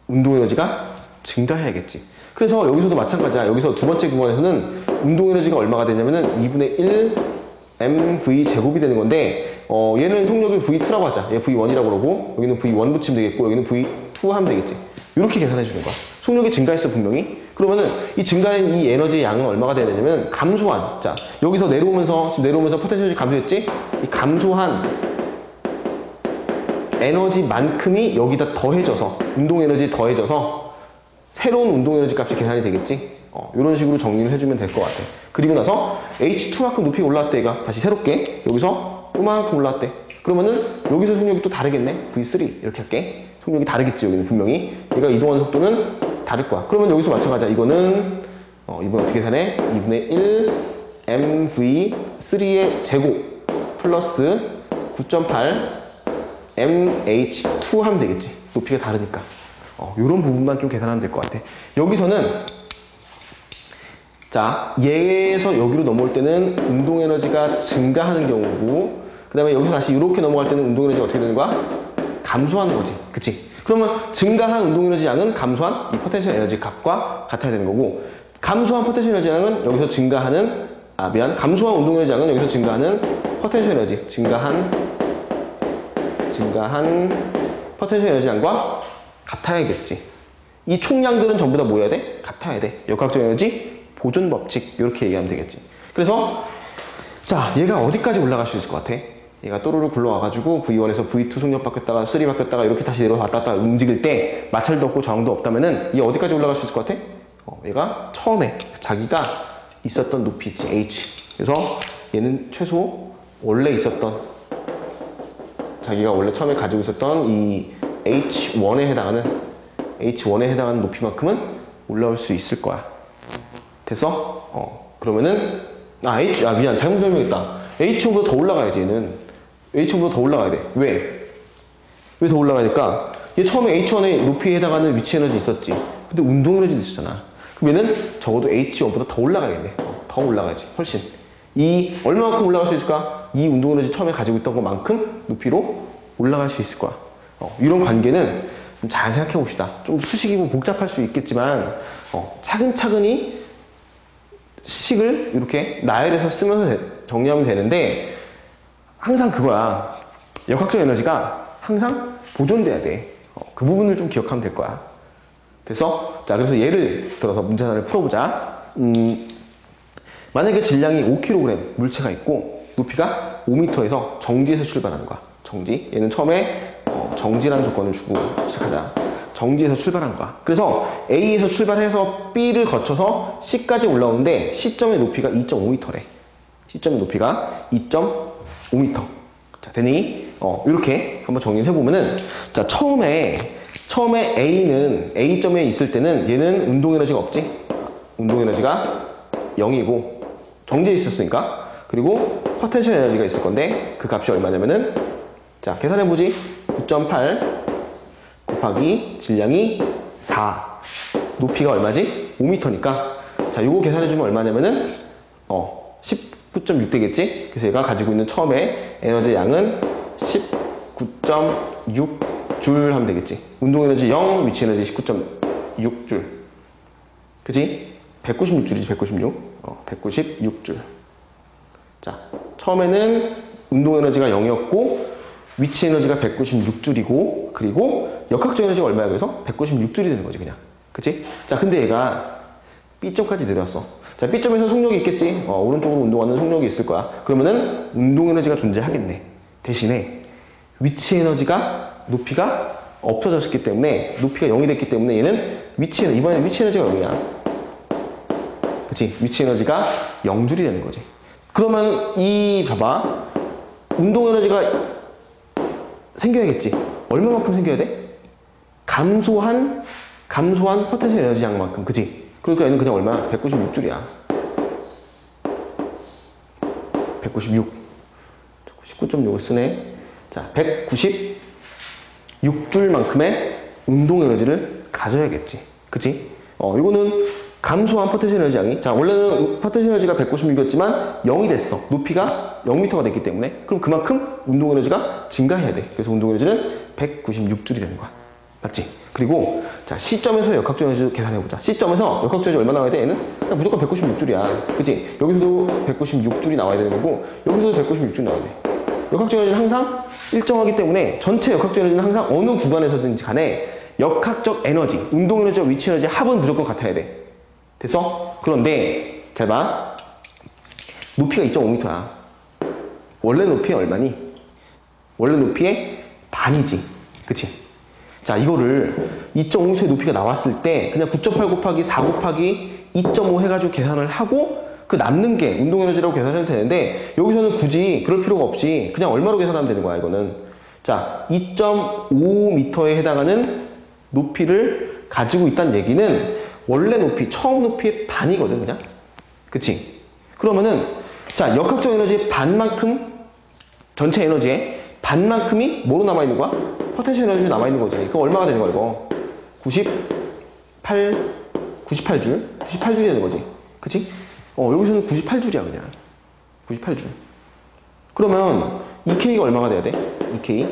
운동 에너지가 증가해야겠지. 그래서 여기서도 마찬가지야. 여기서 두 번째 구간에서는 운동 에너지가 얼마가 되냐면은 2분의 1 mv 제곱이 되는 건데, 얘는 속력을 v2라고 하자. 얘 v1이라고 그러고, 여기는 v1 붙이면 되겠고, 여기는 v2 하면 되겠지. 이렇게 계산해 주는 거야. 속력이 증가했어, 분명히. 그러면은 이 증가한 이 에너지의 양은 얼마가 돼야 되냐면, 감소한, 자, 여기서 내려오면서, 지금 내려오면서 포텐셜이 감소했지? 이 감소한 에너지만큼이 여기다 더해져서, 운동 에너지 더해져서 새로운 운동 에너지 값이 계산이 되겠지? 이런 식으로 정리를 해주면 될 것 같아. 그리고 나서 H2만큼 높이 올라왔대. 얘가 다시 새롭게 여기서 요만큼 올라왔대. 그러면은 여기서 속력이 또 다르겠네. V3 이렇게 할게. 속력이 다르겠지. 여기는 분명히 얘가 이동하는 속도는 다를 거야. 그러면 여기서 마찬가지야. 이거는 이번 어떻게 계산해? 2분의 1 mv3의 제곱 플러스 9.8 mh2 하면 되겠지. 높이가 다르니까. 요런 부분만 좀 계산하면 될 것 같아. 여기서는 자, 얘에서 여기로 넘어올 때는 운동 에너지가 증가하는 경우고, 그 다음에 여기서 다시 이렇게 넘어갈 때는 운동 에너지가 어떻게 되는 거야? 감소하는 거지. 그치? 그러면 증가한 운동 에너지 양은 감소한 이 포텐셜 에너지 값과 같아야 되는 거고, 감소한 포텐셜 에너지 양은 여기서 증가하는, 감소한 운동 에너지 양은 여기서 증가하는 포텐셜 에너지, 증가한 포텐셜 에너지 양과 같아야겠지. 이 총량들은 전부 다 뭐 해야 돼? 같아야 돼. 역학적 에너지 보존 법칙, 이렇게 얘기하면 되겠지. 그래서 자, 얘가 어디까지 올라갈 수 있을 것 같아? 얘가 또르르 굴러와가지고 V1에서 V2 속력 바뀌었다가 3 바뀌었다가 이렇게 다시 내려왔다 갔다 움직일 때 마찰도 없고 저항도 없다면은 얘 어디까지 올라갈 수 있을 것 같아? 얘가 처음에 자기가 있었던 높이 있지, H. 그래서 얘는 최소 원래 있었던, 자기가 원래 처음에 가지고 있었던 이 H1에 해당하는 높이만큼은 올라올 수 있을 거야. 됐어? 그러면은 미안, 잘못 설명했다. H1보다 더 올라가야지. 얘는 H1보다 더 올라가야 돼. 왜 더 올라가야 될까? 얘 처음에 H1의 높이에 해당하는 위치 에너지 있었지. 근데 운동 에너지도 있었잖아. 그럼 얘는 적어도 H1보다 더 올라가야겠네. 더 올라가야지. 훨씬. 이 얼마만큼 올라갈 수 있을까? 이 운동 에너지 처음에 가지고 있던 것만큼 높이로 올라갈 수 있을 거야. 이런 관계는 좀 잘 생각해 봅시다. 좀 수식이면 복잡할 수 있겠지만 차근차근히 식을 이렇게 나열해서 쓰면서 정리하면 되는데 항상 그거야. 역학적 에너지가 항상 보존돼야 돼. 그 부분을 좀 기억하면 될 거야. 됐어? 자, 그래서 예를 들어서 문제 하나를 풀어보자. 만약에 질량이 5kg 물체가 있고 높이가 5m에서 정지에서 출발하는 거야. 정지. 얘는 처음에 정지라는 조건을 주고 시작하자. 정지에서 출발한 거야. 그래서 A에서 출발해서 B를 거쳐서 C까지 올라오는데 C점의 높이가 2.5m래. C점의 높이가 2.5m. 자, 되니? 이렇게 한번 정리를 해보면은, 자, 처음에 A는, A점에 있을 때는 얘는 운동에너지가 없지? 운동에너지가 0이고, 정지에 있었으니까. 그리고 포텐셜 에너지가 있을 건데, 그 값이 얼마냐면은, 자, 계산해보지. 9.8 곱하기 질량이 4. 높이가 얼마지? 5m니까. 자, 요거 계산해주면 얼마냐면은, 19.6 되겠지? 그래서 얘가 가지고 있는 처음에 에너지 양은 19.6줄 하면 되겠지. 운동에너지 0, 위치에너지 19.6줄. 그치? 196줄이지, 196. 196줄. 자, 처음에는 운동에너지가 0이었고, 위치에너지가 196줄이고, 그리고 역학적 에너지가 얼마야? 그래서 196줄이 되는 거지, 그냥. 그치? 자, 근데 얘가 B점까지 내려왔어. 자, B점에서 속력이 있겠지? 오른쪽으로 운동하는 속력이 있을 거야. 그러면은 운동에너지가 존재하겠네. 대신에 위치에너지가 높이가 없어졌기 때문에, 높이가 0이 됐기 때문에 얘는 이번에 위치에너지가 0이야. 그치? 위치에너지가 0줄이 되는 거지. 그러면 봐봐. 운동에너지가 생겨야겠지. 얼마만큼 생겨야 돼? 감소한 포텐셜 에너지 양만큼. 그치? 그러니까 얘는 그냥 얼마야? 196줄이야. 196. 19.6을 쓰네. 자, 196줄만큼의 운동 에너지를 가져야겠지. 그치? 이거는 감소한 포텐셜 에너지 양이. 자, 원래는 포텐셜 에너지가 196이었지만 0이 됐어. 높이가 0m가 됐기 때문에. 그럼 그만큼 운동 에너지가 증가해야 돼. 그래서 운동 에너지는 196줄이 되는 거야. 맞지? 그리고 자, C점에서 역학적 에너지 계산해보자. C점에서 역학적 에너지 얼마 나와야 돼? 얘는 그냥 무조건 196줄이야. 그치? 여기서도 196줄이 나와야 되는 거고, 여기서도 196줄이 나와야 돼. 역학적 에너지는 항상 일정하기 때문에 전체 역학적 에너지는 항상 어느 구간에서든지 간에 역학적 에너지, 운동 에너지와 위치 에너지의 합은 무조건 같아야 돼. 됐어? 그런데 잘 봐. 높이가 2.5m야. 원래 높이 얼마니? 원래 높이의 반이지. 그치? 자, 이거를 2.5m의 높이가 나왔을 때 그냥 9.8 곱하기 4 곱하기 2.5 해가지고 계산을 하고 그 남는 게 운동에너지라고 계산해도 되는데, 여기서는 굳이 그럴 필요가 없이 그냥 얼마로 계산하면 되는 거야, 이거는. 자, 2.5m에 해당하는 높이를 가지고 있다는 얘기는 원래 높이, 처음 높이의 반이거든, 그냥. 그치? 그러면은, 자, 역학적 에너지의 반만큼, 전체 에너지의 반만큼이 뭐로 남아있는 거야? 포텐셜 에너지로 남아있는 거지. 그럼 얼마가 되는 거야, 이거? 98줄? 98줄이 되는 거지. 그치? 여기서는 98줄이야, 그냥. 98줄. 그러면, 2K가 얼마가 돼야 돼? 2K?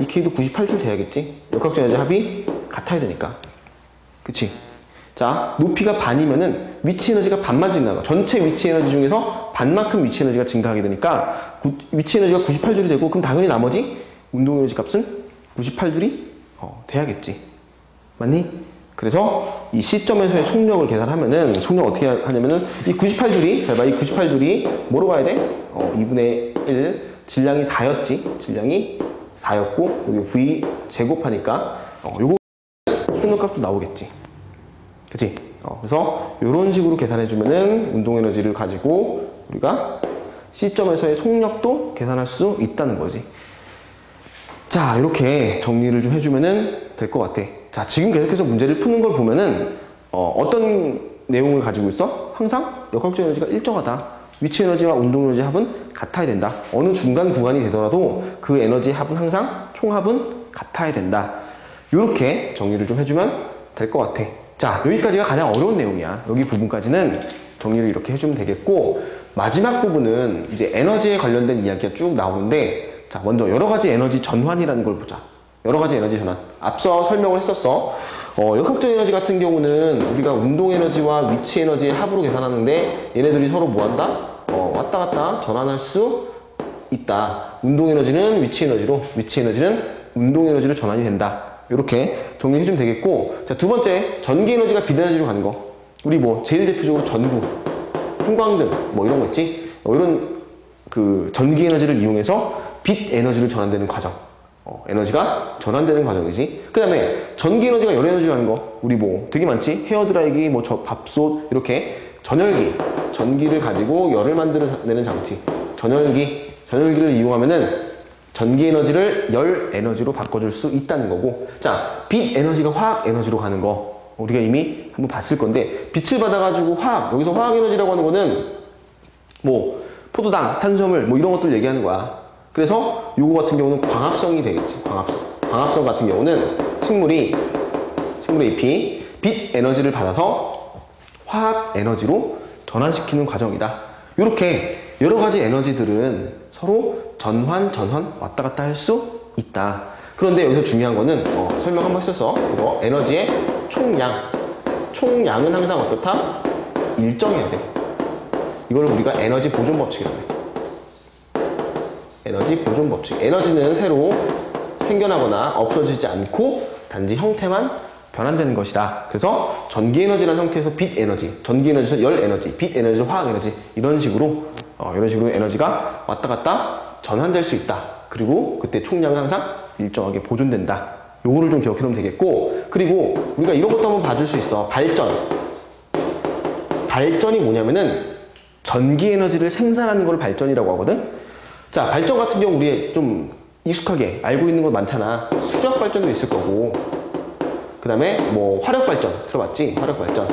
2K도 98줄 돼야겠지? 역학적 에너지 합이 같아야 되니까. 그치? 자, 높이가 반이면은 위치 에너지가 반만 증가한 거야. 전체 위치 에너지 중에서 반만큼 위치 에너지가 증가하게 되니까 위치 에너지가 98줄이 되고, 그럼 당연히 나머지 운동 에너지 값은 98줄이 돼야겠지. 맞니? 그래서 이 C점에서의 속력을 계산하면은, 속력 어떻게 하냐면은, 이 98줄이, 잘 봐, 이 98줄이 뭐로 가야 돼? 2분의 1, 질량이 4였지? 질량이 4였고, 여기 V 제곱하니까, 요거 속력값도 나오겠지. 그치? 그래서 이런 식으로 계산해주면은 운동에너지를 가지고 우리가 C점에서의 속력도 계산할 수 있다는 거지. 자, 이렇게 정리를 좀 해주면은 될 것 같아. 자, 지금 계속해서 문제를 푸는 걸 보면은 어떤 내용을 가지고 있어? 항상 역학적 에너지가 일정하다. 위치 에너지와 운동 에너지 합은 같아야 된다. 어느 중간 구간이 되더라도 그 에너지 합은 항상 총합은 같아야 된다. 이렇게 정리를 좀 해주면 될 것 같아. 자, 여기까지가 가장 어려운 내용이야. 여기 부분까지는 정리를 이렇게 해주면 되겠고, 마지막 부분은 이제 에너지에 관련된 이야기가 쭉 나오는데, 자, 먼저 여러 가지 에너지 전환이라는 걸 보자. 여러 가지 에너지 전환. 앞서 설명을 했었어. 역학적 에너지 같은 경우는 우리가 운동 에너지와 위치 에너지의 합으로 계산하는데 얘네들이 서로 뭐 한다? 왔다 갔다 전환할 수 있다. 운동 에너지는 위치 에너지로, 위치 에너지는 운동 에너지로 전환이 된다. 이렇게 정리해주면 되겠고, 자, 두 번째, 전기 에너지가 빛 에너지로 가는 거. 우리 뭐 제일 대표적으로 전구, 형광등 뭐 이런 거 있지? 이런 그 전기 에너지를 이용해서 빛 에너지로 전환되는 과정. 에너지가 전환되는 과정이지. 그 다음에 전기 에너지가 열 에너지로 가는 거. 우리 뭐 되게 많지? 헤어드라이기, 뭐 밥솥 이렇게 전열기, 전기를 가지고 열을 만들어내는 장치. 전열기를 이용하면은 전기 에너지를 열 에너지로 바꿔줄 수 있다는 거고. 자, 빛 에너지가 화학 에너지로 가는 거. 우리가 이미 한번 봤을 건데, 빛을 받아가지고 여기서 화학 에너지라고 하는 거는 뭐 포도당, 탄수화물 뭐 이런 것들 얘기하는 거야. 그래서 요거 같은 경우는 광합성이 되겠지. 광합성 같은 경우는 식물의 잎이 빛 에너지를 받아서 화학 에너지로 전환시키는 과정이다. 이렇게 여러 가지 에너지들은 서로 전환 왔다 갔다 할 수 있다. 그런데 여기서 중요한 거는 설명 한번 했었어. 이거 에너지의 총량은 항상 어떻다? 일정해야 돼. 이걸 우리가 에너지 보존 법칙이라고 해. 에너지 보존 법칙. 에너지는 새로 생겨나거나 없어지지 않고 단지 형태만 변환되는 것이다. 그래서 전기 에너지라는 형태에서 빛 에너지, 전기 에너지에서 열 에너지, 빛 에너지에서 화학 에너지, 이런 식으로 에너지가 왔다 갔다 전환될 수 있다. 그리고 그때 총량은 항상 일정하게 보존된다. 요거를 좀 기억해 놓으면 되겠고, 그리고 우리가 이런 것도 한번 봐줄 수 있어. 발전이 뭐냐면은 전기 에너지를 생산하는 걸 발전이라고 하거든. 자, 발전 같은 경우 우리 좀 익숙하게 알고 있는 거 많잖아. 수력 발전도 있을 거고, 그 다음에 뭐 화력 발전 들어봤지? 화력 발전.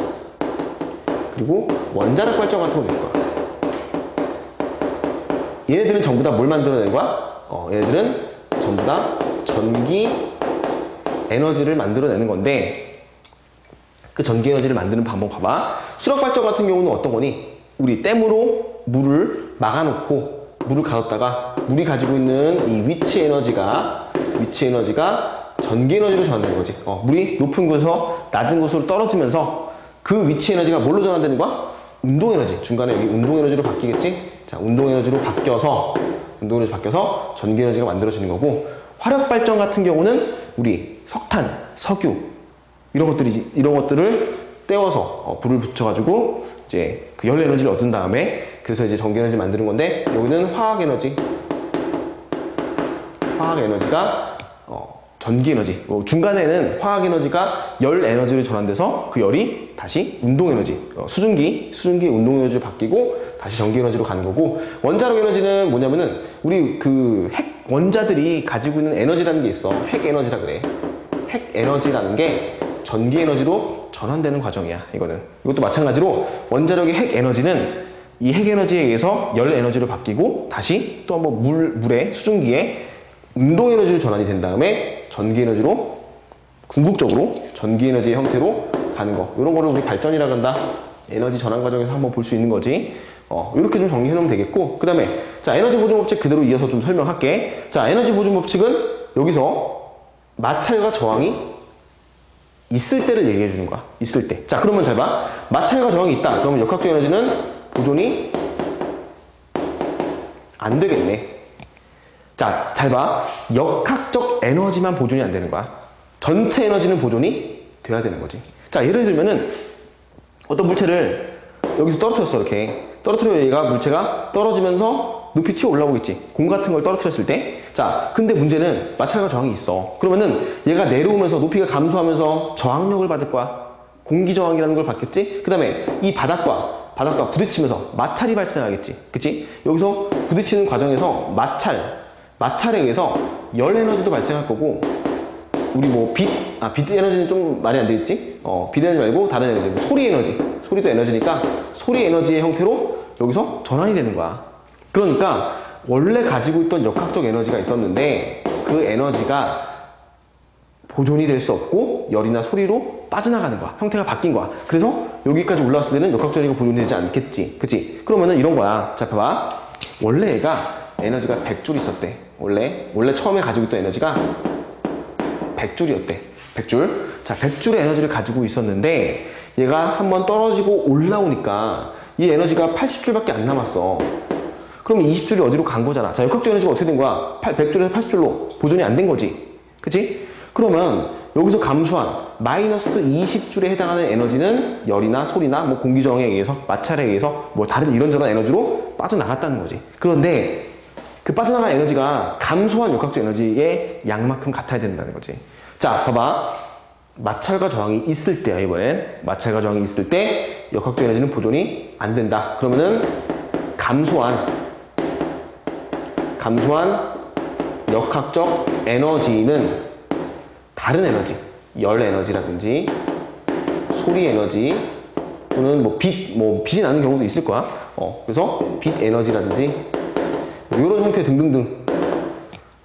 그리고 원자력 발전 같은 것도 있을 거야. 얘네들은 전부 다 뭘 만들어내는 거야? 얘네들은 전부 다 전기 에너지를 만들어내는 건데, 그 전기 에너지를 만드는 방법 봐봐. 수력 발전 같은 경우는 어떤 거니? 우리 댐으로 물을 막아놓고 물을 가뒀다가 물이 가지고 있는 이 위치 에너지가 전기 에너지로 전환되는 거지. 물이 높은 곳에서 낮은 곳으로 떨어지면서 그 위치 에너지가 뭘로 전환되는 거야? 운동 에너지. 중간에 여기 운동 에너지로 바뀌겠지? 자, 운동 에너지로 바뀌어서 전기 에너지가 만들어지는 거고, 화력 발전 같은 경우는 우리 석탄, 석유 이런 것들을 떼워서 불을 붙여가지고 이제 그 열 에너지를 얻은 다음에 그래서 이제 전기 에너지를 만드는 건데, 여기는 화학 에너지가 전기 에너지. 중간에는 화학 에너지가 열 에너지로 전환돼서 그 열이 다시 운동 에너지, 수증기 운동 에너지로 바뀌고 다시 전기 에너지로 가는 거고, 원자력 에너지는 뭐냐면은 우리 그 핵 원자들이 가지고 있는 에너지라는 게 있어. 핵 에너지라 그래. 핵 에너지라는 게 전기 에너지로 전환되는 과정이야. 이것도 마찬가지로 원자력의 핵 에너지는 이 핵 에너지에 의해서 열 에너지로 바뀌고 다시 또 한번 물의 수증기에 운동 에너지로 전환이 된 다음에 전기 에너지로, 궁극적으로 전기 에너지의 형태로 가는 거. 이런 거를 우리 발전이라 그런다. 에너지 전환 과정에서 한번 볼 수 있는 거지. 이렇게 좀 정리해 놓으면 되겠고, 그 다음에 자, 에너지 보존 법칙 그대로 이어서 좀 설명할게. 자, 에너지 보존 법칙은 여기서 마찰과 저항이 있을 때를 얘기해 주는 거야. 있을 때. 자, 그러면 잘 봐. 마찰과 저항이 있다. 그러면 역학적 에너지는 보존이 안 되겠네. 자, 잘 봐. 역학적 에너지만 보존이 안 되는 거야. 전체 에너지는 보존이 돼야 되는 거지. 자, 예를 들면은 어떤 물체를 여기서 떨어뜨렸어. 이렇게 떨어뜨려. 얘가 물체가 떨어지면서 높이 튀어 올라오겠지. 공 같은 걸 떨어뜨렸을 때. 자, 근데 문제는 마찰과 저항이 있어. 그러면은 얘가 내려오면서 높이가 감소하면서 저항력을 받을 거야. 공기 저항이라는 걸 받겠지. 그 다음에 이 바닥과 부딪히면서 마찰이 발생하겠지. 그치? 여기서 부딪히는 과정에서 마찰에 의해서 열 에너지도 발생할 거고, 우리 뭐 빛 에너지는 좀 말이 안 되겠지? 빛 에너지 말고 다른 에너지, 뭐 소리 에너지. 소리도 에너지니까 소리 에너지의 형태로 여기서 전환이 되는 거야. 그러니까 원래 가지고 있던 역학적 에너지가 있었는데 그 에너지가 보존이 될 수 없고 열이나 소리로 빠져나가는 거야. 형태가 바뀐 거야. 그래서 여기까지 올라왔을 때는 역학적 에너지가 보존되지 않겠지. 그치? 그러면은 이런 거야. 자, 봐봐. 원래 얘가 에너지가 100줄 있었대. 원래 처음에 가지고 있던 에너지가 100줄이었대. 100줄. 자, 100줄의 에너지를 가지고 있었는데 얘가 한번 떨어지고 올라오니까 이 에너지가 80줄밖에 안 남았어. 그러면 20줄이 어디로 간 거잖아. 자, 역학적 에너지가 어떻게 된 거야? 100줄에서 80줄로 보존이 안 된 거지. 그치? 그러면 여기서 감소한 마이너스 20줄에 해당하는 에너지는 열이나 소리나 뭐 공기 저항에 의해서, 마찰에 의해서 뭐 다른 이런저런 에너지로 빠져나갔다는 거지. 그런데 그 빠져나간 에너지가 감소한 역학적 에너지의 양만큼 같아야 된다는 거지. 자, 봐봐. 마찰과 저항이 있을 때야, 이번엔. 마찰과 저항이 있을 때 역학적 에너지는 보존이 안 된다. 그러면은 감소한 역학적 에너지는 다른 에너지, 열 에너지라든지 소리 에너지 또는 빛이 나는 경우도 있을 거야. 그래서 빛 에너지라든지 이런 형태 등등등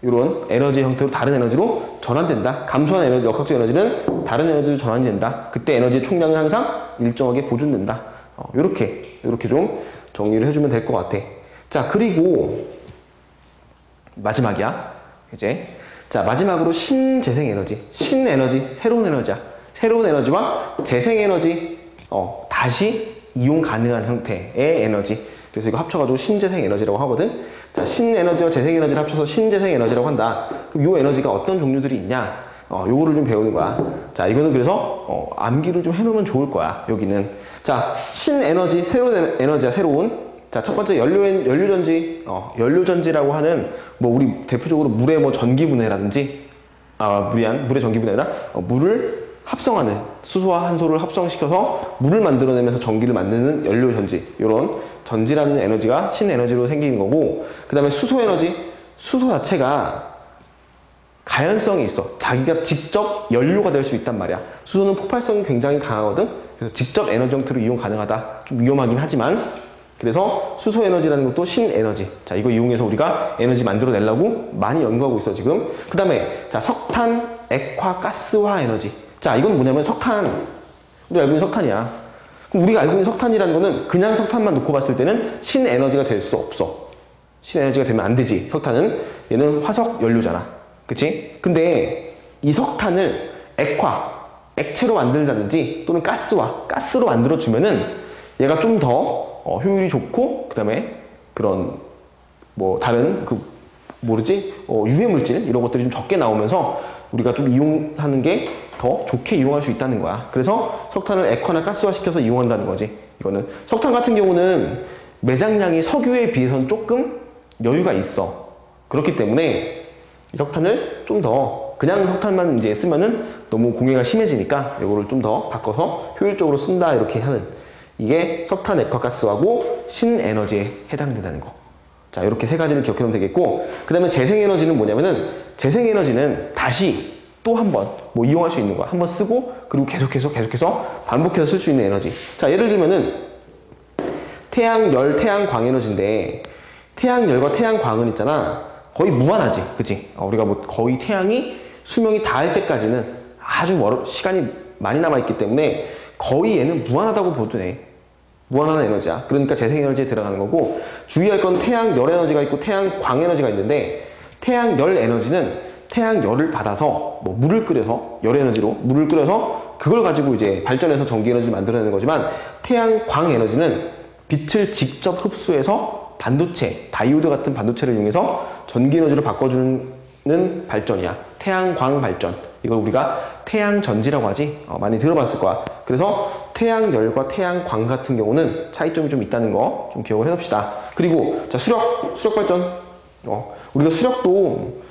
이런 에너지 형태로 다른 에너지로 전환된다. 감소한 에너지, 역학적 에너지는 다른 에너지로 전환이 된다. 그때 에너지의 총량은 항상 일정하게 보존된다. 이렇게 좀 정리를 해주면 될 것 같아. 자, 그리고 마지막이야. 이제 자, 마지막으로 신재생 에너지, 신에너지, 새로운 에너지야. 새로운 에너지와 재생 에너지, 다시 이용 가능한 형태의 에너지. 그래서 이거 합쳐가지고 신재생 에너지라고 하거든. 자, 신에너지와 재생 에너지를 합쳐서 신재생 에너지라고 한다. 그럼 이 에너지가 어떤 종류들이 있냐? 요거를 좀 배우는 거야. 자, 이거는 그래서 암기를 좀 해놓으면 좋을 거야. 여기는. 자, 신에너지, 새로운 에너지야, 새로운. 자, 첫 번째 연료전지, 연료전지라고 하는 뭐 우리 대표적으로 물의 뭐 전기분해라든지, 물의 전기분해나 물을 합성하는 수소와 한소를 합성시켜서 물을 만들어내면서 전기를 만드는 연료전지, 이런 전지라는 에너지가 신에너지로 생기는 거고, 그 다음에 수소에너지, 수소 자체가 가연성이 있어. 자기가 직접 연료가 될 수 있단 말이야. 수소는 폭발성이 굉장히 강하거든. 그래서 직접 에너지 형태로 이용 가능하다. 좀 위험하긴 하지만, 그래서 수소 에너지라는 것도 신에너지. 자, 이거 이용해서 우리가 에너지 만들어내려고 많이 연구하고 있어, 지금. 그 다음에, 자, 석탄, 액화, 가스화 에너지. 자, 이건 뭐냐면 석탄. 우리가 알고 있는 석탄이야. 그럼 우리가 알고 있는 석탄이라는 거는 그냥 석탄만 놓고 봤을 때는 신에너지가 될 수 없어. 신에너지가 되면 안 되지. 석탄은. 얘는 화석 연료잖아. 그치? 근데 이 석탄을 액화, 액체로 만들다든지 또는 가스로 만들어주면은 얘가 좀 더 효율이 좋고, 그 다음에 그런 뭐 다른 유해 물질 이런 것들이 좀 적게 나오면서 우리가 좀 이용하는 게 더 좋게 이용할 수 있다는 거야. 그래서 석탄을 액화나 가스화 시켜서 이용한다는 거지. 이거는 석탄 같은 경우는 매장량이 석유에 비해서는 조금 여유가 있어. 그렇기 때문에 이 석탄을 좀 더 그냥 석탄만 이제 쓰면은 너무 공해가 심해지니까 이거를 좀 더 바꿔서 효율적으로 쓴다, 이렇게 하는, 이게 석탄, 액화, 가스하고 신에너지에 해당된다는 거. 자, 이렇게 세 가지를 기억해놓으면 되겠고, 그 다음에 재생에너지는 뭐냐면은, 재생에너지는 다시 또 한 번 뭐 이용할 수 있는 거야. 한 번 쓰고 그리고 계속해서 반복해서 쓸 수 있는 에너지. 자, 예를 들면은 태양열, 태양광 에너지인데, 태양열과 태양광은 있잖아, 거의 무한하지, 그치? 우리가 뭐 거의 태양이 수명이 다할 때까지는 아주 시간이 많이 남아있기 때문에 거의 얘는 무한하다고 보도 돼. 무한한 에너지야. 그러니까 재생에너지에 들어가는 거고, 주의할 건 태양열 에너지가 있고 태양광 에너지가 있는데, 태양열 에너지는 태양열을 받아서 뭐 물을 끓여서, 열 에너지로 물을 끓여서 그걸 가지고 이제 발전해서 전기 에너지를 만들어내는 거지만, 태양광 에너지는 빛을 직접 흡수해서 반도체, 다이오드 같은 반도체를 이용해서 전기 에너지로 바꿔주는 발전이야. 태양광 발전. 이걸 우리가 태양전지라고 하지. 많이 들어봤을 거야. 그래서 태양열과 태양광 같은 경우는 차이점이 좀 있다는 거 좀 기억을 해놓읍시다. 그리고 자, 수력 발전. 우리가 수력도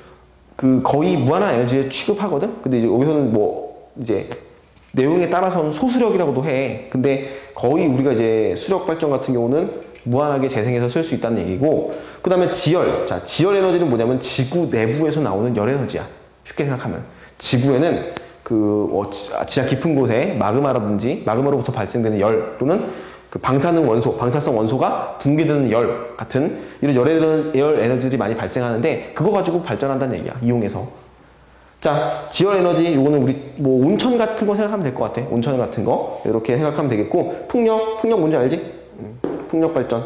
거의 무한한 에너지에 취급하거든. 근데 이제 여기서는 뭐 이제 내용에 따라서는 소수력이라고도 해. 근데 거의 우리가 이제 수력 발전 같은 경우는 무한하게 재생해서 쓸 수 있다는 얘기고, 그 다음에 지열. 자, 지열 에너지는 뭐냐면 지구 내부에서 나오는 열 에너지야. 쉽게 생각하면. 지구에는 지하 깊은 곳에 마그마라든지 마그마로부터 발생되는 열, 또는 방사능 원소, 방사성 원소가 붕괴되는 열 같은 이런 열 에너지들이 많이 발생하는데, 그거 가지고 발전한다는 얘기야, 이용해서. 자, 지열 에너지, 이거는 우리 뭐 온천 같은 거 생각하면 될 것 같아. 온천 같은 거 이렇게 생각하면 되겠고, 풍력 뭔지 알지? 풍력 발전.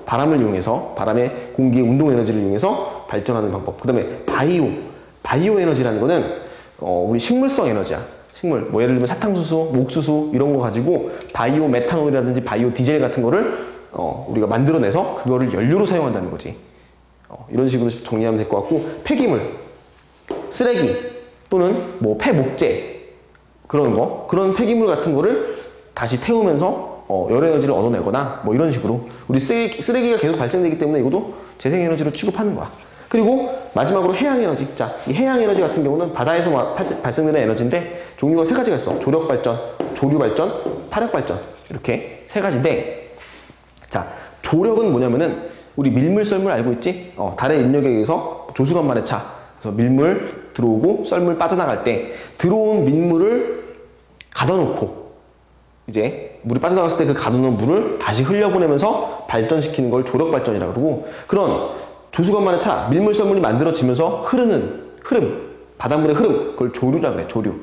바람을 이용해서, 바람의 공기의 운동 에너지를 이용해서 발전하는 방법. 그 다음에 바이오 에너지라는 거는 우리 식물성 에너지야. 식물. 뭐 예를 들면 사탕수수, 옥수수 이런 거 가지고 바이오 메탄올이라든지 바이오 디젤 같은 거를 우리가 만들어내서 그거를 연료로 사용한다는 거지. 이런 식으로 정리하면 될 것 같고, 폐기물, 쓰레기 또는 뭐 폐목재 그런 거, 그런 폐기물 같은 거를 다시 태우면서 열에너지를 얻어내거나 뭐 이런 식으로 우리 쓰레기가 계속 발생되기 때문에 이것도 재생에너지로 취급하는 거야. 그리고 마지막으로 해양에너지. 자, 이 해양에너지 같은 경우는 바다에서 발생되는 에너지인데 종류가 세 가지가 있어. 조력발전, 조류발전, 파력발전, 이렇게 세 가지인데, 자, 조력은 뭐냐면은 우리 밀물, 썰물 알고 있지? 달의 인력에 의해서 조수간만의 차. 그래서 밀물 들어오고 썰물 빠져나갈 때 들어온 민물을 가둬놓고 이제 물이 빠져나갔을 때 그 가둬놓은 물을 다시 흘려보내면서 발전시키는 걸 조력발전이라고 그러고, 그런 조수간만의 차, 밀물, 썰물이 만들어지면서 흐르는 흐름, 바닷물의 흐름, 그걸 조류라고 해, 조류.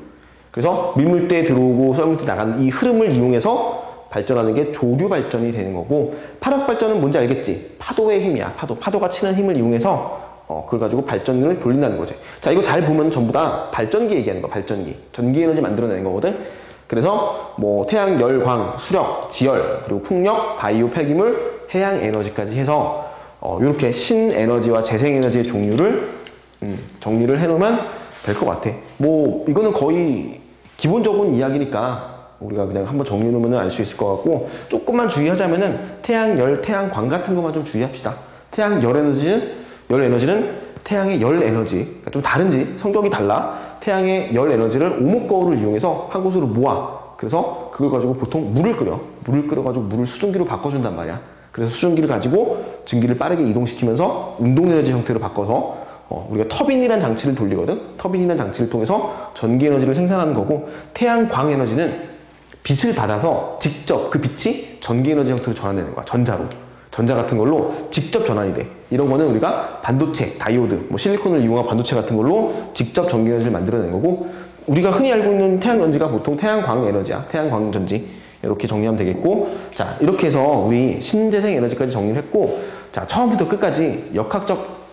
그래서 밀물대 들어오고 썰물대 나가는 이 흐름을 이용해서 발전하는 게 조류 발전이 되는 거고, 파력 발전은 뭔지 알겠지? 파도의 힘이야. 파도가 치는 힘을 이용해서 그걸 가지고 발전을 돌린다는 거지. 자, 이거 잘 보면 전부 다 발전기 얘기하는 거. 발전기. 전기 에너지 만들어내는 거거든. 그래서 뭐 태양, 열, 광, 수력, 지열, 그리고 풍력, 바이오 폐기물, 해양 에너지까지 해서 이렇게 신에너지와 재생에너지의 종류를 정리를 해놓으면 될 것 같아. 뭐 이거는 거의 기본적인 이야기니까 우리가 그냥 한번 정리해놓으면 알 수 있을 것 같고, 조금만 주의하자면은 태양, 열, 태양, 광 같은 것만 좀 주의합시다. 태양, 열 에너지는 태양의 열 에너지, 그러니까 좀 다른지 성격이 달라. 태양의 열 에너지를 오목거울을 이용해서 한 곳으로 모아. 그래서 그걸 가지고 보통 물을 끓여가지고 물을 수증기로 바꿔준단 말이야. 그래서 수증기를 가지고 증기를 빠르게 이동시키면서 운동 에너지 형태로 바꿔서 우리가 터빈이라는 장치를 돌리거든. 터빈이라는 장치를 통해서 전기 에너지를 생산하는 거고, 태양 광 에너지는 빛을 받아서 직접 그 빛이 전기 에너지 형태로 전환되는 거야. 전자 같은 걸로 직접 전환이 돼. 이런 거는 우리가 반도체, 다이오드, 뭐 실리콘을 이용한 반도체 같은 걸로 직접 전기 에너지를 만들어내는 거고, 우리가 흔히 알고 있는 태양전지가 보통 태양광 에너지야. 태양광전지. 이렇게 정리하면 되겠고, 자, 이렇게 해서 우리 신재생 에너지까지 정리를 했고, 자, 처음부터 끝까지 역학적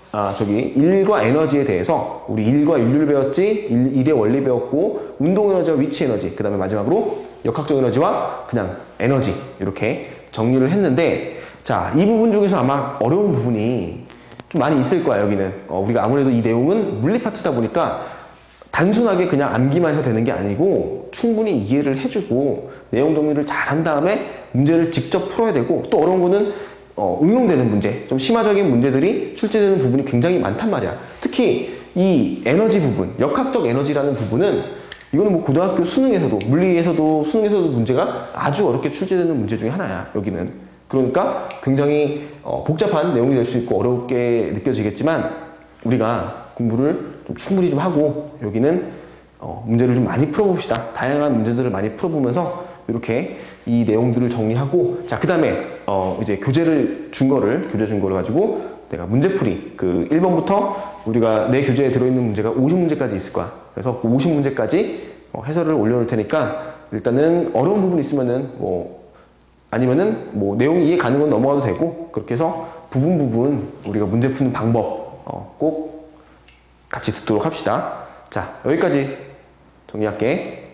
일과 에너지에 대해서 우리 일과 인류를 배웠지, 일의 원리 배웠고, 운동 에너지와 위치 에너지, 그 다음에 마지막으로 역학적 에너지와 그냥 에너지, 이렇게 정리를 했는데, 자, 이 부분 중에서 아마 어려운 부분이 좀 많이 있을 거야. 여기는 우리가 아무래도 이 내용은 물리 파트다 보니까 단순하게 그냥 암기만 해도 되는 게 아니고 충분히 이해를 해주고 내용 정리를 잘 한 다음에 문제를 직접 풀어야 되고, 또 어려운 거는 응용되는 문제, 좀 심화적인 문제들이 출제되는 부분이 굉장히 많단 말이야. 특히 이 에너지 부분, 역학적 에너지라는 부분은 이거는 뭐 고등학교 수능에서도, 물리에서도, 수능에서도 문제가 아주 어렵게 출제되는 문제 중에 하나야. 여기는. 그러니까 굉장히 복잡한 내용이 될 수 있고 어렵게 느껴지겠지만, 우리가 공부를 좀 충분히 좀 하고 여기는 문제를 좀 많이 풀어봅시다. 다양한 문제들을 많이 풀어보면서 이렇게 이 내용들을 정리하고, 자, 그 다음에 이제 교재 준 거를 가지고 내가 문제풀이, 그 1번부터 우리가 내 교재에 들어있는 문제가 50문제까지 있을 거야. 그래서 그 50문제까지 해설을 올려놓을 테니까, 일단은 어려운 부분 있으면은 아니면은 내용이 이해 가는 건 넘어가도 되고, 그렇게 해서 부분 우리가 문제 푸는 방법 꼭 같이 듣도록 합시다. 자, 여기까지 정리할게.